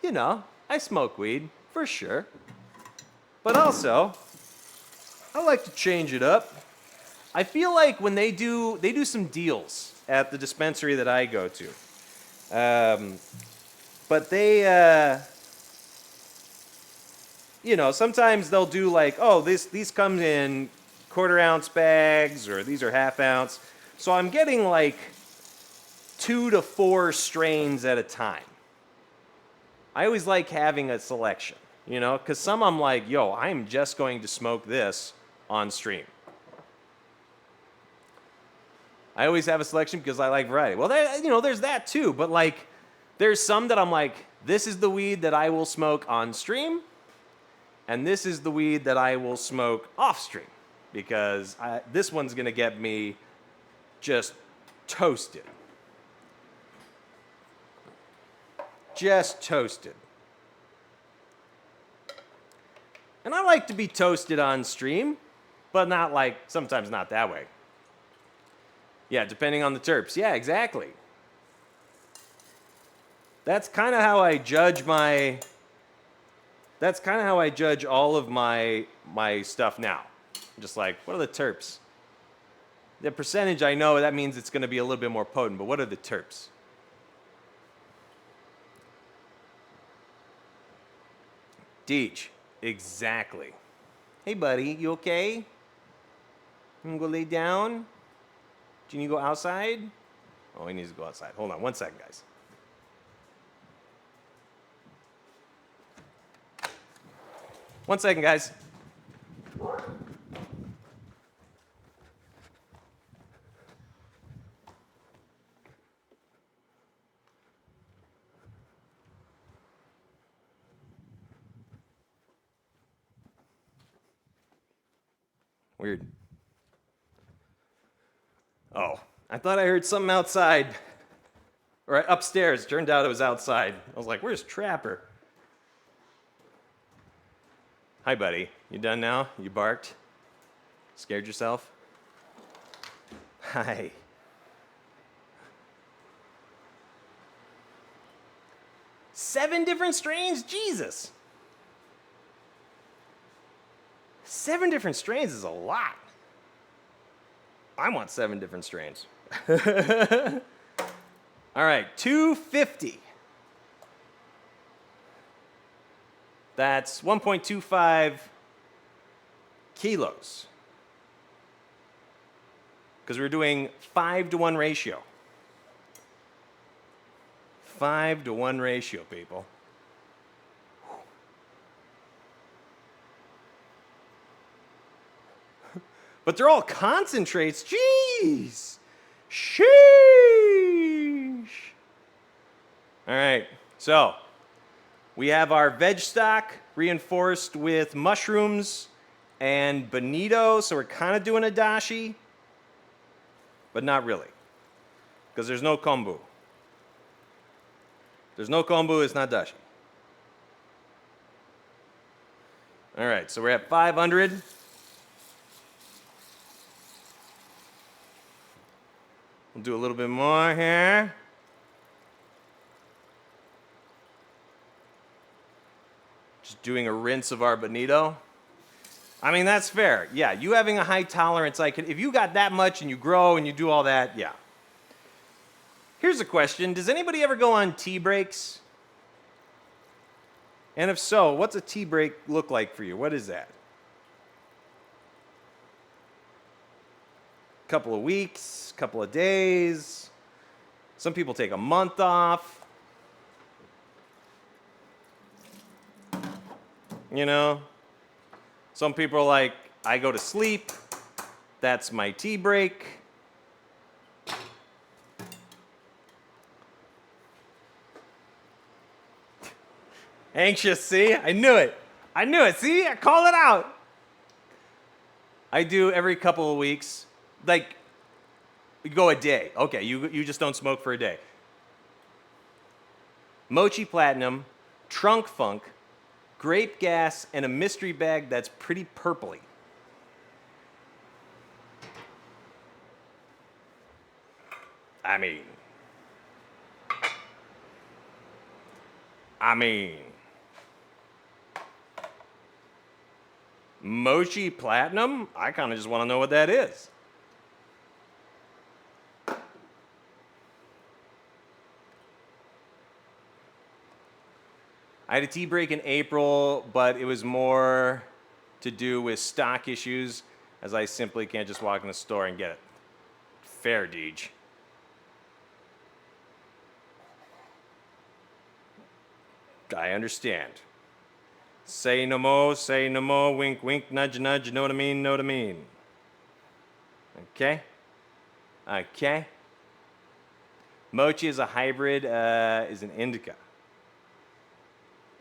you know, I smoke weed, for sure. But also, I like to change it up. I feel like when they do some deals at the dispensary that I go to. But they, you know, sometimes they'll do like, oh, these come in quarter-ounce bags, or these are half-ounce. So I'm getting like 2 to 4 strains at a time. I always like having a selection, you know, because some I'm like, yo, I'm just going to smoke this on stream. I always have a selection because I like variety. Well, you know, there's that too, but like, There's some that I'm like, this is the weed that I will smoke on stream, and this is the weed that I will smoke off stream, because this one's gonna get me just toasted. Just toasted. And I like to be toasted on stream, but not like, sometimes not that way. Yeah, depending on the terps. Yeah, exactly. That's kind of how I judge my, that's kind of how I judge all of my stuff now. I'm just like, what are the terps? The percentage, I know that means it's going to be a little bit more potent, but what are the terps? Deej, exactly. Hey, buddy, you okay? You can go lay down? Do you need to go outside? Oh, he needs to go outside. Hold on 1 second, guys. One second, guys. Weird. Oh, I thought I heard something outside. Or upstairs. Turned out it was outside. I was like, where's Trapper? Hi, buddy. You done now? You barked? Scared yourself? Hi. Seven different strains? Jesus. 7 different strains is a lot. I want 7 different strains. All right, 250. That's 1.25 kilos. Because we're doing 5-to-1 ratio. 5-to-1 ratio, people. But they're all concentrates. Jeez. Sheesh. All right, so we have our veg stock reinforced with mushrooms and bonito, so we're kind of doing a dashi, but not really, because there's no kombu. There's no kombu, it's not dashi. All right, so we're at 500. We'll do a little bit more here. Just doing a rinse of our bonito. I mean, that's fair. Yeah, you having a high tolerance, if you got that much and you grow and you do all that, yeah. Here's a question. Does anybody ever go on tea breaks? And if so, what's a tea break look like for you? What is that? Couple of weeks, couple of days. Some people take a month off. You know? Some people are like, I go to sleep. That's my tea break. Anxious, see? I knew it. I knew it. See? I called it out. I do every couple of weeks. Like, you go a day. Okay, you just don't smoke for a day. Mochi Platinum, Trunk Funk, Grape Gas, and a mystery bag that's pretty purpley. I mean, Mochi Platinum? I kind of just want to know what that is. I had a tea break in April, but it was more to do with stock issues, as I simply can't just walk in the store and get it. Fair, Deej. I understand. Say no more, wink, wink, nudge, nudge, know what I mean, know what I mean. Okay? Okay? Mochi is a hybrid, is an indica.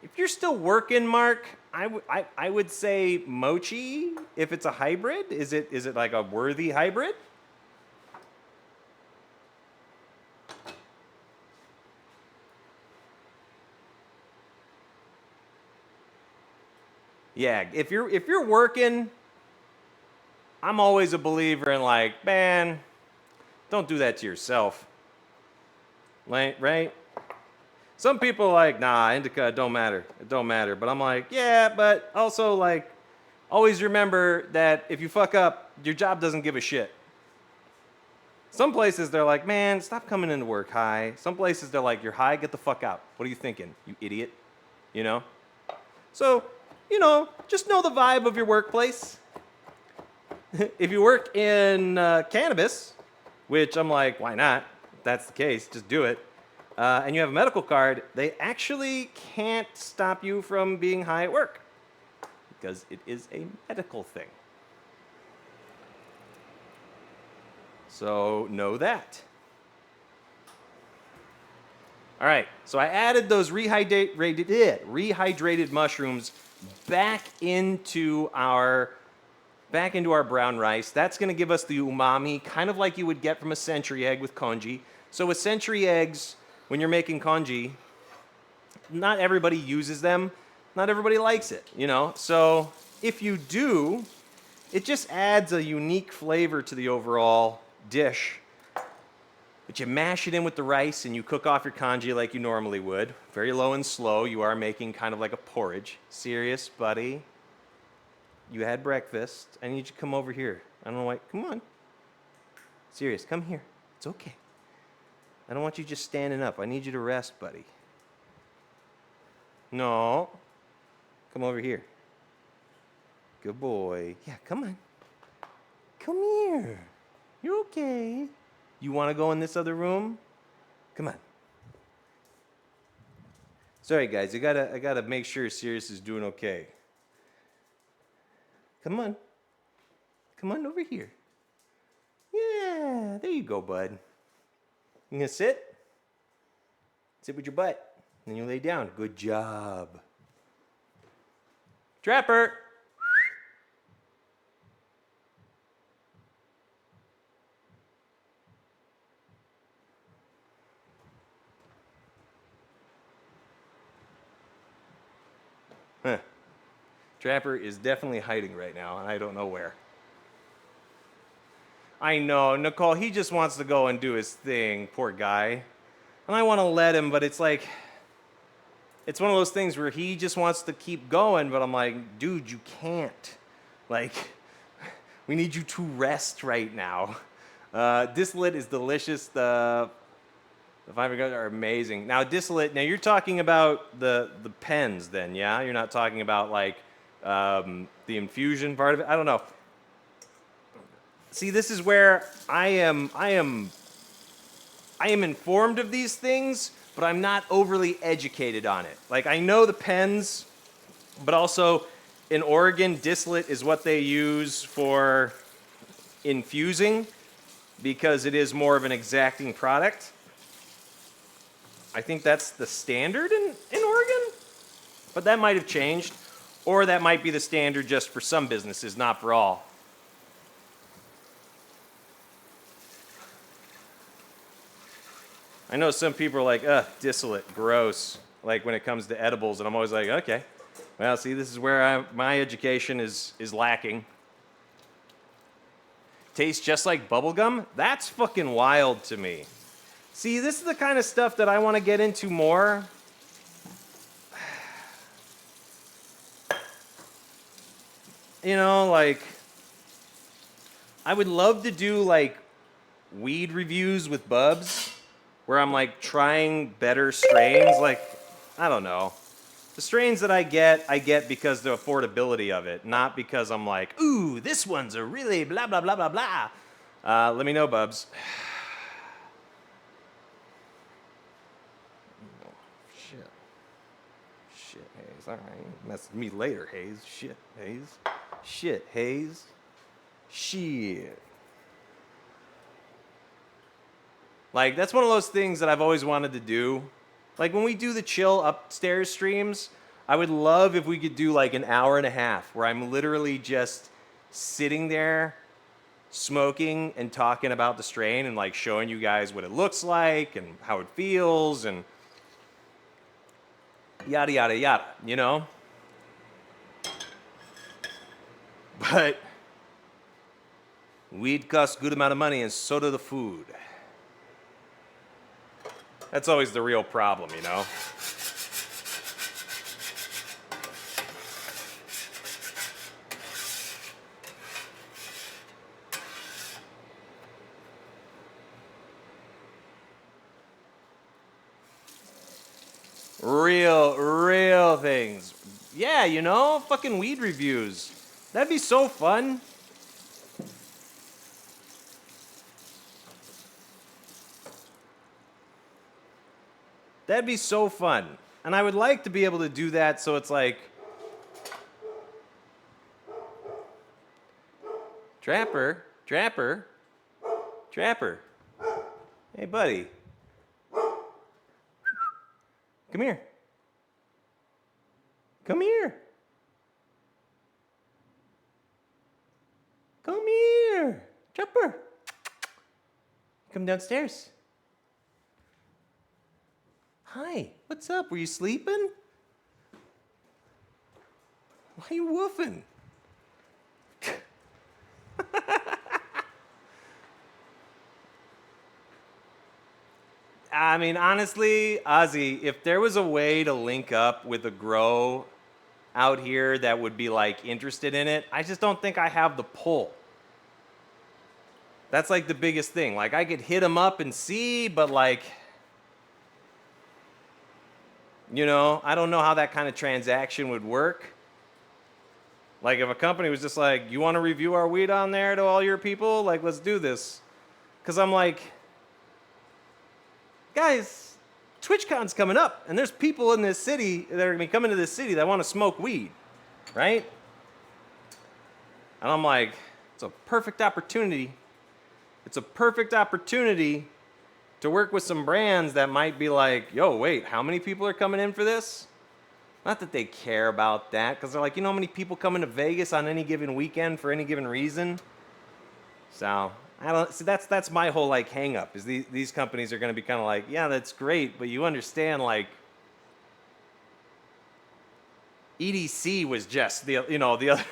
If you're still working, Mark, I would say mochi. If it's a hybrid, is it like a worthy hybrid? Yeah, if you're working, I'm always a believer in like, man, don't do that to yourself. Like, right? Some people are like, nah, indica, it don't matter. It don't matter. But I'm like, yeah, but also like, always remember that if you fuck up, your job doesn't give a shit. Some places they're like, man, stop coming into work high. Some places they're like, you're high, get the fuck out. What are you thinking, you idiot? You know? So, just know the vibe of your workplace. If you work in cannabis, which I'm like, why not? If that's the case, just do it. And you have a medical card, they actually can't stop you from being high at work because it is a medical thing. So know that. All right, so I added those rehydrated mushrooms back into our brown rice. That's going to give us the umami, kind of like you would get from a century egg with congee. So with century eggs, when you're making congee, not everybody uses them. Not everybody likes it, So if you do, it just adds a unique flavor to the overall dish. But you mash it in with the rice and you cook off your congee like you normally would. Very low and slow. You are making kind of like a porridge. Serious, buddy. You had breakfast. I need you to come over here. I don't know why. Come on. Serious, come here. It's okay. I don't want you just standing up. I need you to rest, buddy. No. Come over here. Good boy. Yeah, come on. Come here. You're okay. You want to go in this other room? Come on. Sorry, guys. I gotta make sure Sirius is doing okay. Come on. Come on over here. Yeah, there you go, bud. You gonna sit? Sit with your butt. Then you lay down. Good job. Trapper. Huh. Trapper is definitely hiding right now, and I don't know where. I know, Nicole, he just wants to go and do his thing, poor guy. And I want to let him, but it's like, it's one of those things where he just wants to keep going, but I'm like, dude, you can't. Like, we need you to rest right now. Distillate is delicious. The fiber guns are amazing. Now, distillate, now you're talking about the pens then, yeah? You're not talking about like the infusion part of it? I don't know. See, this is where I am informed of these things, but I'm not overly educated on it. Like, I know the pens, but also in Oregon, distillate is what they use for infusing because it is more of an exacting product. I think that's the standard in Oregon, but that might have changed, or that might be the standard just for some businesses, not for all. I know some people are like, ugh, distillate, gross, like when it comes to edibles, and I'm always like, okay, well, see, this is where my education is lacking. Tastes just like bubblegum? That's fucking wild to me. See, this is the kind of stuff that I want to get into more. Like, I would love to do like weed reviews with Bubs, where I'm like trying better strains. Like, I don't know. The strains that I get because the affordability of it, not because I'm like, ooh, this one's a really blah, blah, blah, blah, blah. Let me know, Bubs. Shit, Hayes. All right. Mess with me later, Hayes. Shit, Hayes. Shit, Hayes. Shit. Like, that's one of those things that I've always wanted to do. Like, when we do the chill upstairs streams, I would love if we could do like an hour and a half where I'm literally just sitting there smoking and talking about the strain and like showing you guys what it looks like and how it feels and yada, yada, yada, you know? But weed costs a good amount of money and so do the food. That's always the real problem, you know? Real things. Yeah, you know, fucking weed reviews. That'd be so fun. That'd be so fun. And I would like to be able to do that so it's like, Trapper. Hey, buddy. Come here. Come here. Trapper. Come downstairs. Hi, what's up? Were you sleeping? Why are you woofing? I mean, honestly, Ozzy, if there was a way to link up with a grow out here that would be like interested in it, I just don't think I have the pull. That's like the biggest thing. Like, I could hit them up and see, but like, you know, I don't know how that kind of transaction would work. Like, if a company was just like, you want to review our weed on there to all your people? Like, let's do this. Because I'm like, guys, TwitchCon's coming up, and there's people in this city that are going to be coming to this city that want to smoke weed, right? And I'm like, it's a perfect opportunity. It's a perfect opportunity to work with some brands that might be like, yo, wait, how many people are coming in for this? Not that they care about that, because they're like, you know how many people come into Vegas on any given weekend for any given reason? So, I don't see, that's my whole like hang up, is these companies are going to be kind of like, yeah, that's great, but you understand, like, EDC was just the other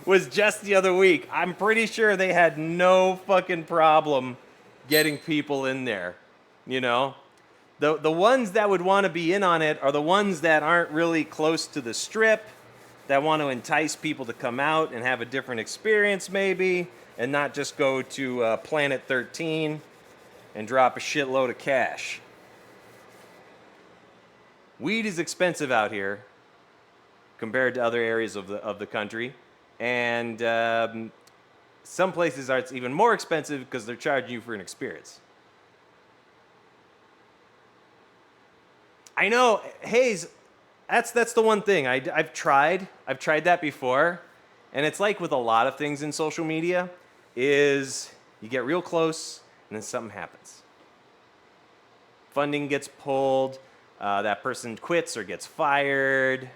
was just the other week. I'm pretty sure they had no fucking problem getting people in there, you know? The ones that would want to be in on it are the ones that aren't really close to the strip, that want to entice people to come out and have a different experience maybe, and not just go to Planet 13 and drop a shitload of cash. Weed is expensive out here compared to other areas of the country. And some places it's even more expensive because they're charging you for an experience. I know, Hayes, that's the one thing. I've tried that before, and it's like with a lot of things in social media, is you get real close and then something happens. Funding gets pulled, that person quits or gets fired.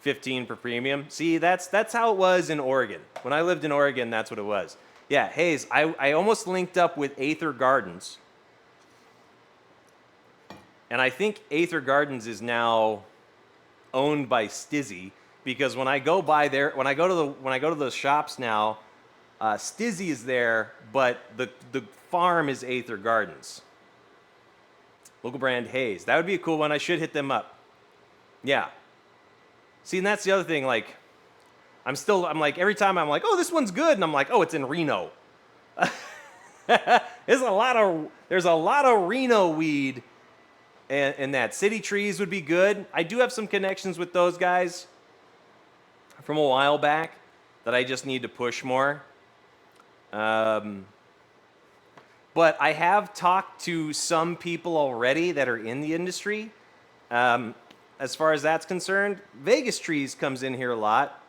15 per premium. See, that's how it was in Oregon. When I lived in Oregon, that's what it was. Yeah, Hayes, I almost linked up with Aether Gardens. And I think Aether Gardens is now owned by Stizzy, because when I go by there, when I go to the shops now, Stizzy is there, but the farm is Aether Gardens. Local brand Hayes. That would be a cool one. I should hit them up. Yeah. See, and that's the other thing, like, I'm like, every time I'm like, oh, this one's good, and I'm like, oh, it's in Reno. There's a lot of Reno weed, and that City Trees would be good. I do have some connections with those guys from a while back that I just need to push more. But I have talked to some people already that are in the industry. As far as that's concerned, Vegas Trees comes in here a lot.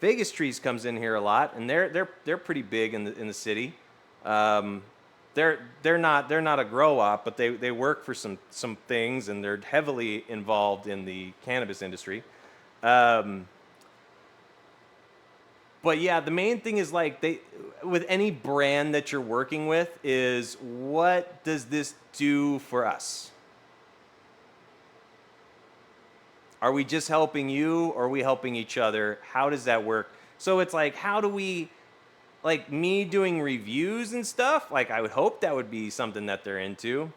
And they're pretty big in the city. they're not a grow op, but they work for some things, and they're heavily involved in the cannabis industry. But yeah, the main thing is like with any brand that you're working with is what does this do for us? Are we just helping you or are we helping each other? How does that work? So it's like, how do we, like me doing reviews and stuff, like I would hope that would be something that they're into.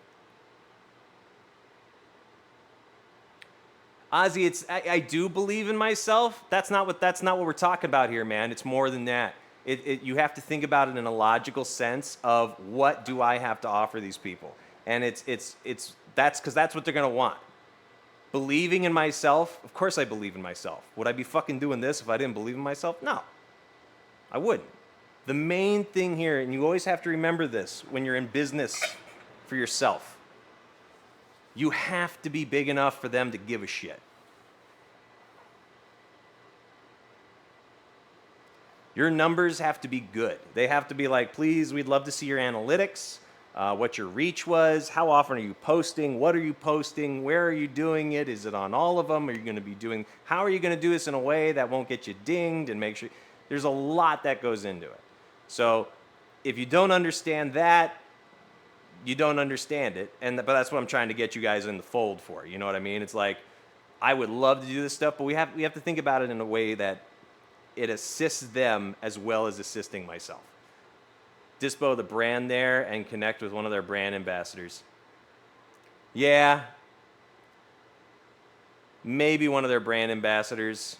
Ozzy, I do believe in myself. That's not what we're talking about here, man. It's more than that. You have to think about it in a logical sense of what do I have to offer these people, and that's because that's what they're gonna want. Believing in myself, of course I believe in myself. Would I be fucking doing this if I didn't believe in myself? No, I wouldn't. The main thing here, and you always have to remember this when you're in business for yourself. You have to be big enough for them to give a shit. Your numbers have to be good. They have to be like, please, we'd love to see your analytics, what your reach was, how often are you posting, what are you posting, where are you doing it, is it on all of them, are you going to be doing, how are you going to do this in a way that won't get you dinged, and make sure, there's a lot that goes into it. So if you don't understand that, you don't understand it, but that's what I'm trying to get you guys in the fold for. You know what I mean? It's like, I would love to do this stuff, but we have to think about it in a way that it assists them as well as assisting myself. Dispo the brand there and connect with one of their brand ambassadors. Yeah, maybe one of their brand ambassadors.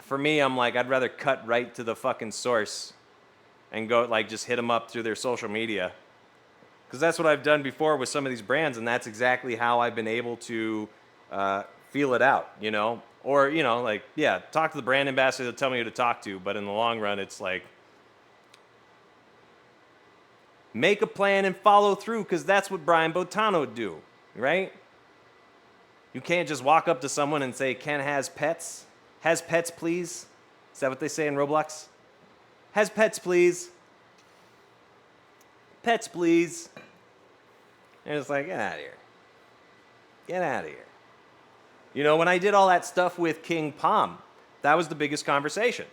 For me, I'm like, I'd rather cut right to the fucking source and go like just hit them up through their social media. Because that's what I've done before with some of these brands, and that's exactly how I've been able to feel it out, you know? Or, you know, like, yeah, talk to the brand ambassador, they'll tell me who to talk to, but in the long run, it's like, make a plan and follow through, because that's what Brian Botano would do, right? You can't just walk up to someone and say, Ken has pets? Has pets, please? Is that what they say in Roblox? Has pets, please? Pets, please. And it's like, get out of here. Get out of here. You know, when I did all that stuff with King Palm, that was the biggest conversation.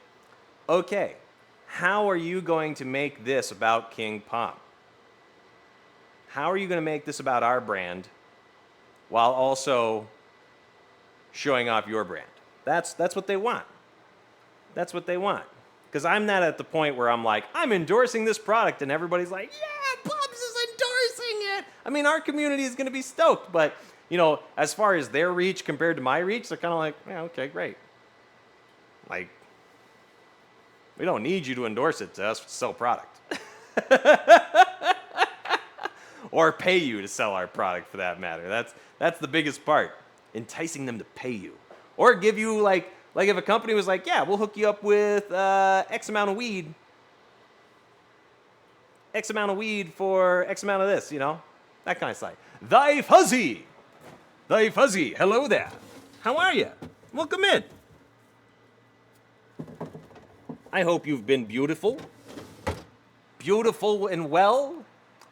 Okay, how are you going to make this about King Palm? How are you going to make this about our brand while also showing off your brand? That's what they want. That's what they want. Because I'm not at the point where I'm like, I'm endorsing this product, and everybody's like, yeah, Bubs is endorsing it. I mean, our community is going to be stoked, but, you know, as far as their reach compared to my reach, they're kind of like, yeah, okay, great. Like, we don't need you to endorse it to us to sell product. Or pay you to sell our product, for that matter. That's the biggest part, enticing them to pay you. Or give you, like if a company was like, yeah, we'll hook you up with X amount of weed. X amount of weed for X amount of this, you know? That kind of stuff. Thy Fuzzy! Thy Fuzzy, hello there. How are you? Welcome in. I hope you've been beautiful. Beautiful and well.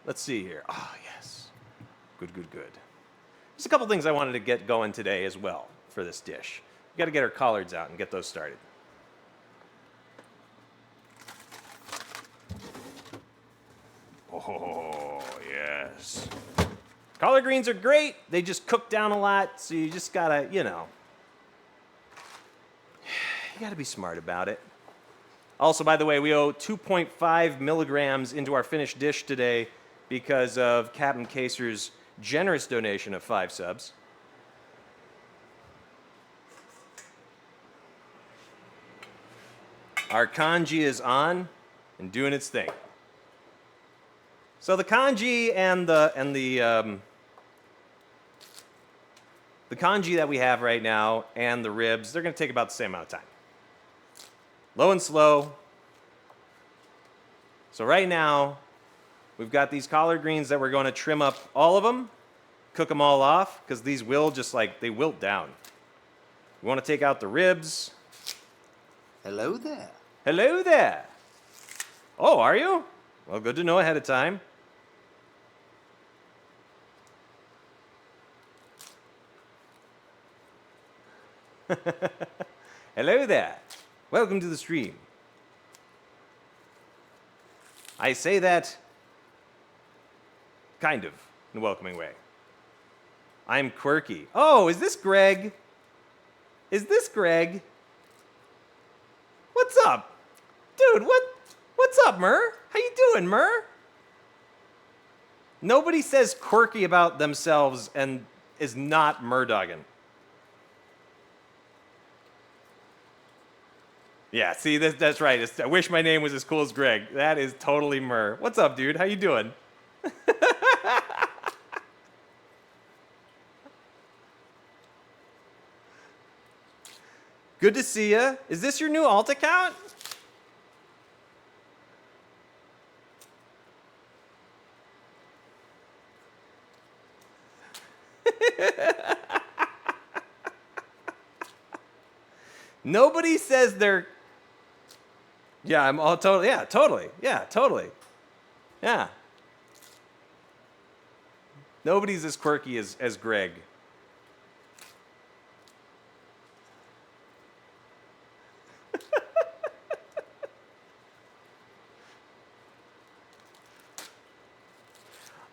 Let's see here. Ah, yes. Good, good, good. There's a couple things I wanted to get going today as well for this dish. We got to get our collards out and get those started. Oh, yes. Collard greens are great. They just cook down a lot, so you just got to, you know. You got to be smart about it. Also, by the way, we owe 2.5 milligrams into our finished dish today because of Captain Kaser's generous donation of 5 subs. Our kanji is on and doing its thing. So the kanji and the kanji that we have right now and the ribs, they're going to take about the same amount of time. Low and slow. So right now, we've got these collard greens that we're going to trim up all of them, cook them all off, because these will just like, they wilt down. We want to take out the ribs. Hello there. Hello there. Oh, are you? Well, good to know ahead of time. Hello there. Welcome to the stream. I say that kind of in a welcoming way. I'm quirky. Oh, is this Greg? Is this Greg? What's up? Dude, what's up, Mur? How you doing, Mur? Nobody says quirky about themselves and is not Murdoggin. Yeah, see, that's right. I wish my name was as cool as Greg. That is totally Mur. What's up, dude? How you doing? Good to see ya. Is this your new alt account? Nobody says they're... Yeah, I'm all totally... Yeah, totally. Yeah, totally. Yeah. Nobody's as quirky as Greg.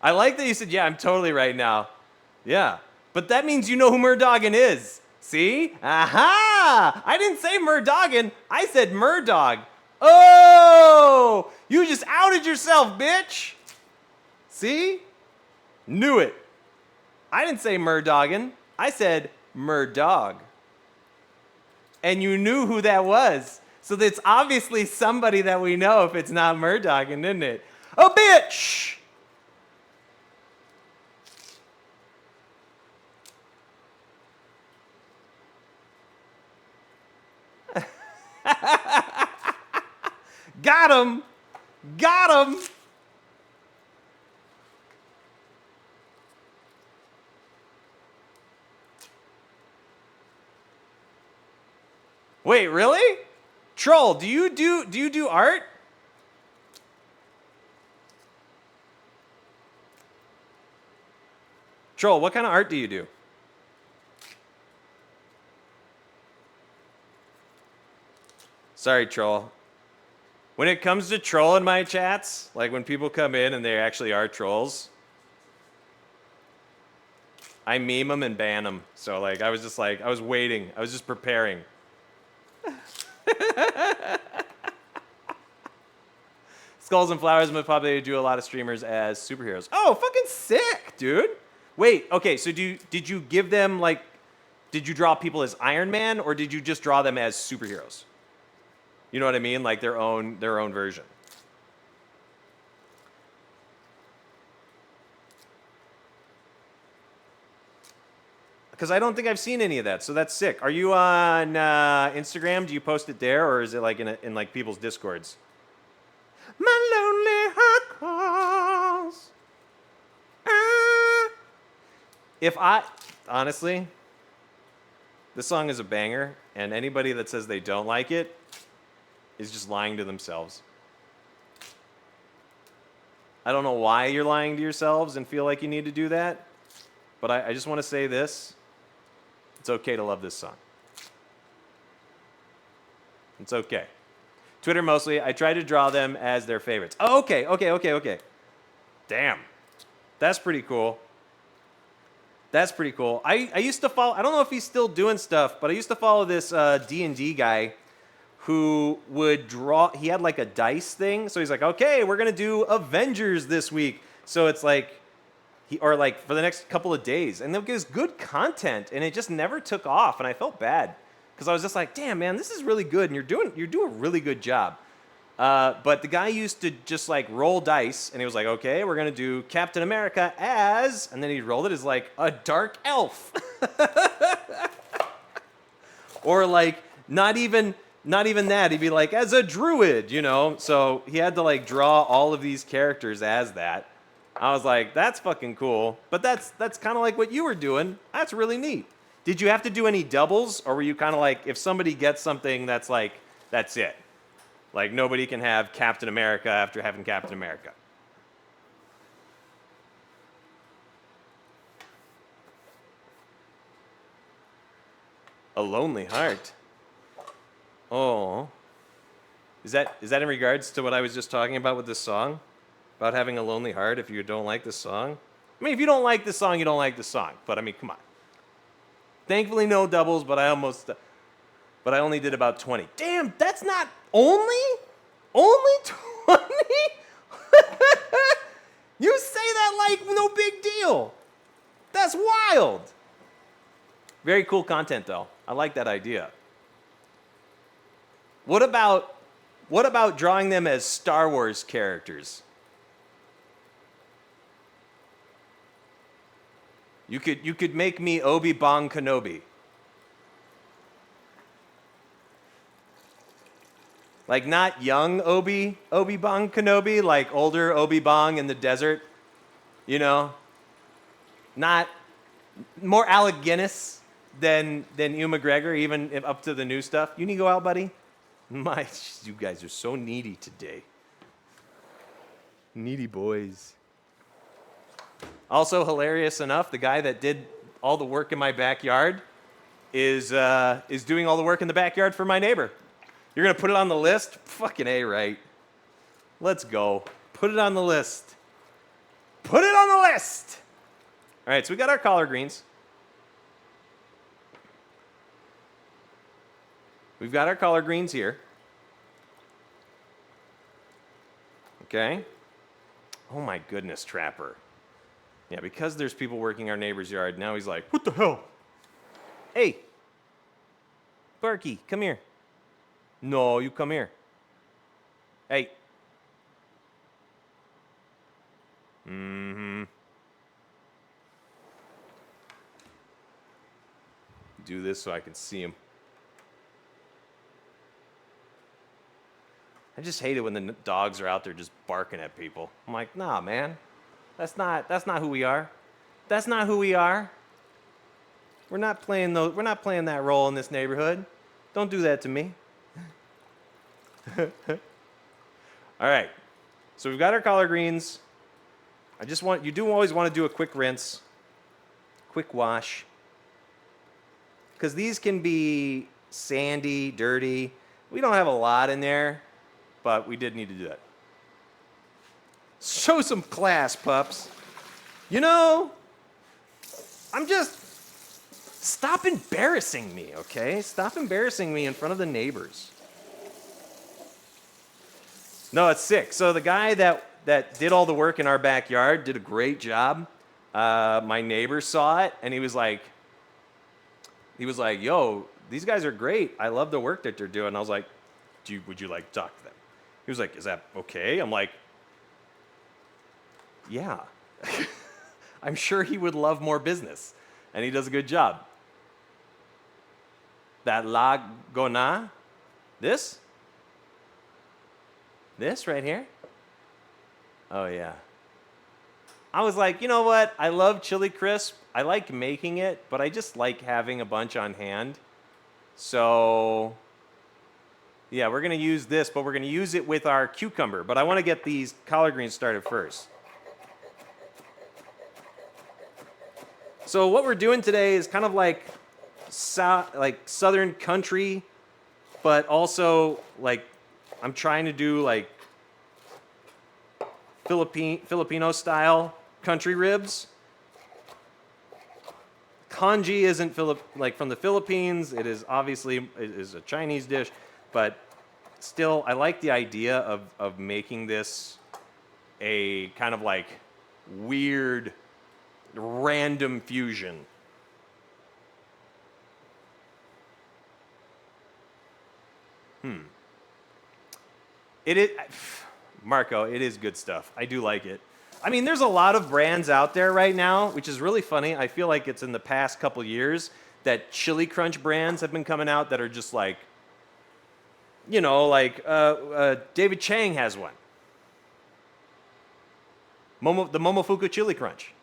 I like that you said, yeah, I'm totally right now. Yeah. But that means you know who Murdoggin is. See? Aha! I didn't say Murdoggin. I said Murdog. Oh! You just outed yourself, bitch. See? Knew it. I didn't say Murdoggin. I said Murdog. And you knew who that was. So that's obviously somebody that we know if it's not Murdoggin, isn't it? Oh, bitch! Got him! Got him! Wait, really? Troll, do you do art? Troll, what kind of art do you do? Sorry, Troll. When it comes to trolling my chats, like when people come in and they actually are trolls, I meme them and ban them. So like I was waiting. I was just preparing. Skulls and Flowers would probably do a lot of streamers as superheroes. Oh, fucking sick, dude. Wait, okay, so did you give them like, did you draw people as Iron Man or did you just draw them as superheroes? You know what I mean? Like their own version. Because I don't think I've seen any of that, so that's sick. Are you on Instagram? Do you post it there, or is it like in like people's discords? My lonely heart calls. If I honestly, this song is a banger, and anybody that says they don't like it is just lying to themselves. I don't know why you're lying to yourselves and feel like you need to do that, but I just want to say this. It's okay to love this song. It's okay. Twitter mostly, I try to draw them as their favorites. Oh, okay. Damn. That's pretty cool. That's pretty cool. I used to follow, I don't know if he's still doing stuff, but I used to follow this D&D guy who would draw, he had like a dice thing. So he's like, okay, we're going to do Avengers this week. So it's like, or like for the next couple of days. And it was good content, and it just never took off. And I felt bad because I was just like, damn, man, this is really good. And you're doing a really good job. But the guy used to just like roll dice, and he was like, okay, we're going to do Captain America as, and then he rolled it as like a dark elf. Or like not even that. He'd be like, as a druid, you know? So he had to like draw all of these characters as that. I was like, that's fucking cool. But that's kind of like what you were doing. That's really neat. Did you have to do any doubles, or were you kind of like, if somebody gets something that's like, that's it? Like nobody can have Captain America after having Captain America. A lonely heart. Oh. Is that in regards to what I was just talking about with this song? About having a lonely heart if you don't like this song? I mean, if you don't like this song, you don't like the song. But I mean, come on. Thankfully, no doubles, but I only did about 20. Damn, that's not only 20? You say that like no big deal. That's wild. Very cool content, though. I like that idea. What about drawing them as Star Wars characters? You could make me Obi-Wan Kenobi. Like not young Obi-Wan Kenobi, like older Obi-Wan in the desert, you know? Not more Alec Guinness than Ewan McGregor, even if up to the new stuff. You need to go out, buddy? You guys are so needy today. Needy boys. Also hilarious enough, the guy that did all the work in my backyard is doing all the work in the backyard for my neighbor. You're gonna put it on the list? Fucking A, right? Let's go. Put it on the list. Put it on the list! All right, so we got our collard greens. We've got our collard greens here. Okay. Oh my goodness, Trapper. Yeah, because there's people working our neighbor's yard, now he's like, what the hell? Hey, Barky, come here. No, you come here. Hey. Mm-hmm. Do this so I can see him. I just hate it when the dogs are out there just barking at people. I'm like, nah, man. That's not who we are. That's not who we are. We're not playing that role in this neighborhood. Don't do that to me. All right. So we've got our collard greens. You do always want to do a quick rinse, quick wash. Because these can be sandy, dirty. We don't have a lot in there, but we did need to do that. Show some class, pups. You know, stop embarrassing me, okay? Stop embarrassing me in front of the neighbors. No, it's sick. So the guy that did all the work in our backyard did a great job. My neighbor saw it, and he was like, yo, these guys are great. I love the work that they're doing. I was like, would you like to talk to them? He was like, is that okay? I'm like, yeah. I'm sure he would love more business, and he does a good job. That La Gona, this right here. Oh yeah. I was like, you know what? I love chili crisp. I like making it, but I just like having a bunch on hand. So yeah, we're gonna use this, but we're gonna use it with our cucumber. But I want to get these collard greens started first. So what we're doing today is kind of like southern country, but also like I'm trying to do like Filipino style country ribs. Congee isn't from the Philippines. It is a Chinese dish, but still I like the idea of making this a kind of like weird random fusion. It is, Marco, it is good stuff. I do like it. I mean, there's a lot of brands out there right now, which is really funny. I feel like it's in the past couple years that Chili Crunch brands have been coming out that are just like, you know, like David Chang has one. The Momofuku Chili Crunch.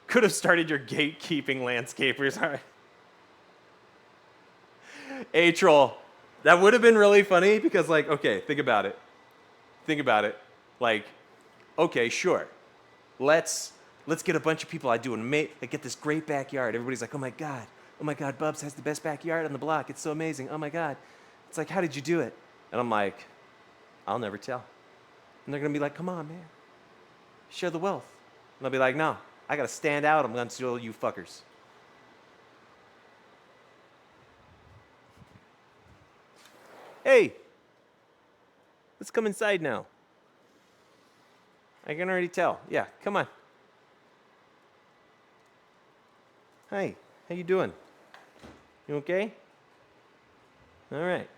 Could have started your gatekeeping landscapers. All right. A-Troll. That would have been really funny because, like, okay, think about it. Think about it. Like, okay, sure. Let's get a bunch of people. I get this great backyard. Everybody's like, oh my God, Bubs has the best backyard on the block. It's so amazing. Oh my God. It's like, how did you do it? And I'm like, I'll never tell. And they're gonna be like, come on, man, share the wealth. And I'll be like, no, I gotta stand out amongst all you fuckers. Hey, let's come inside now. I can already tell. Yeah, come on. Hi, how you doing? You okay? All right.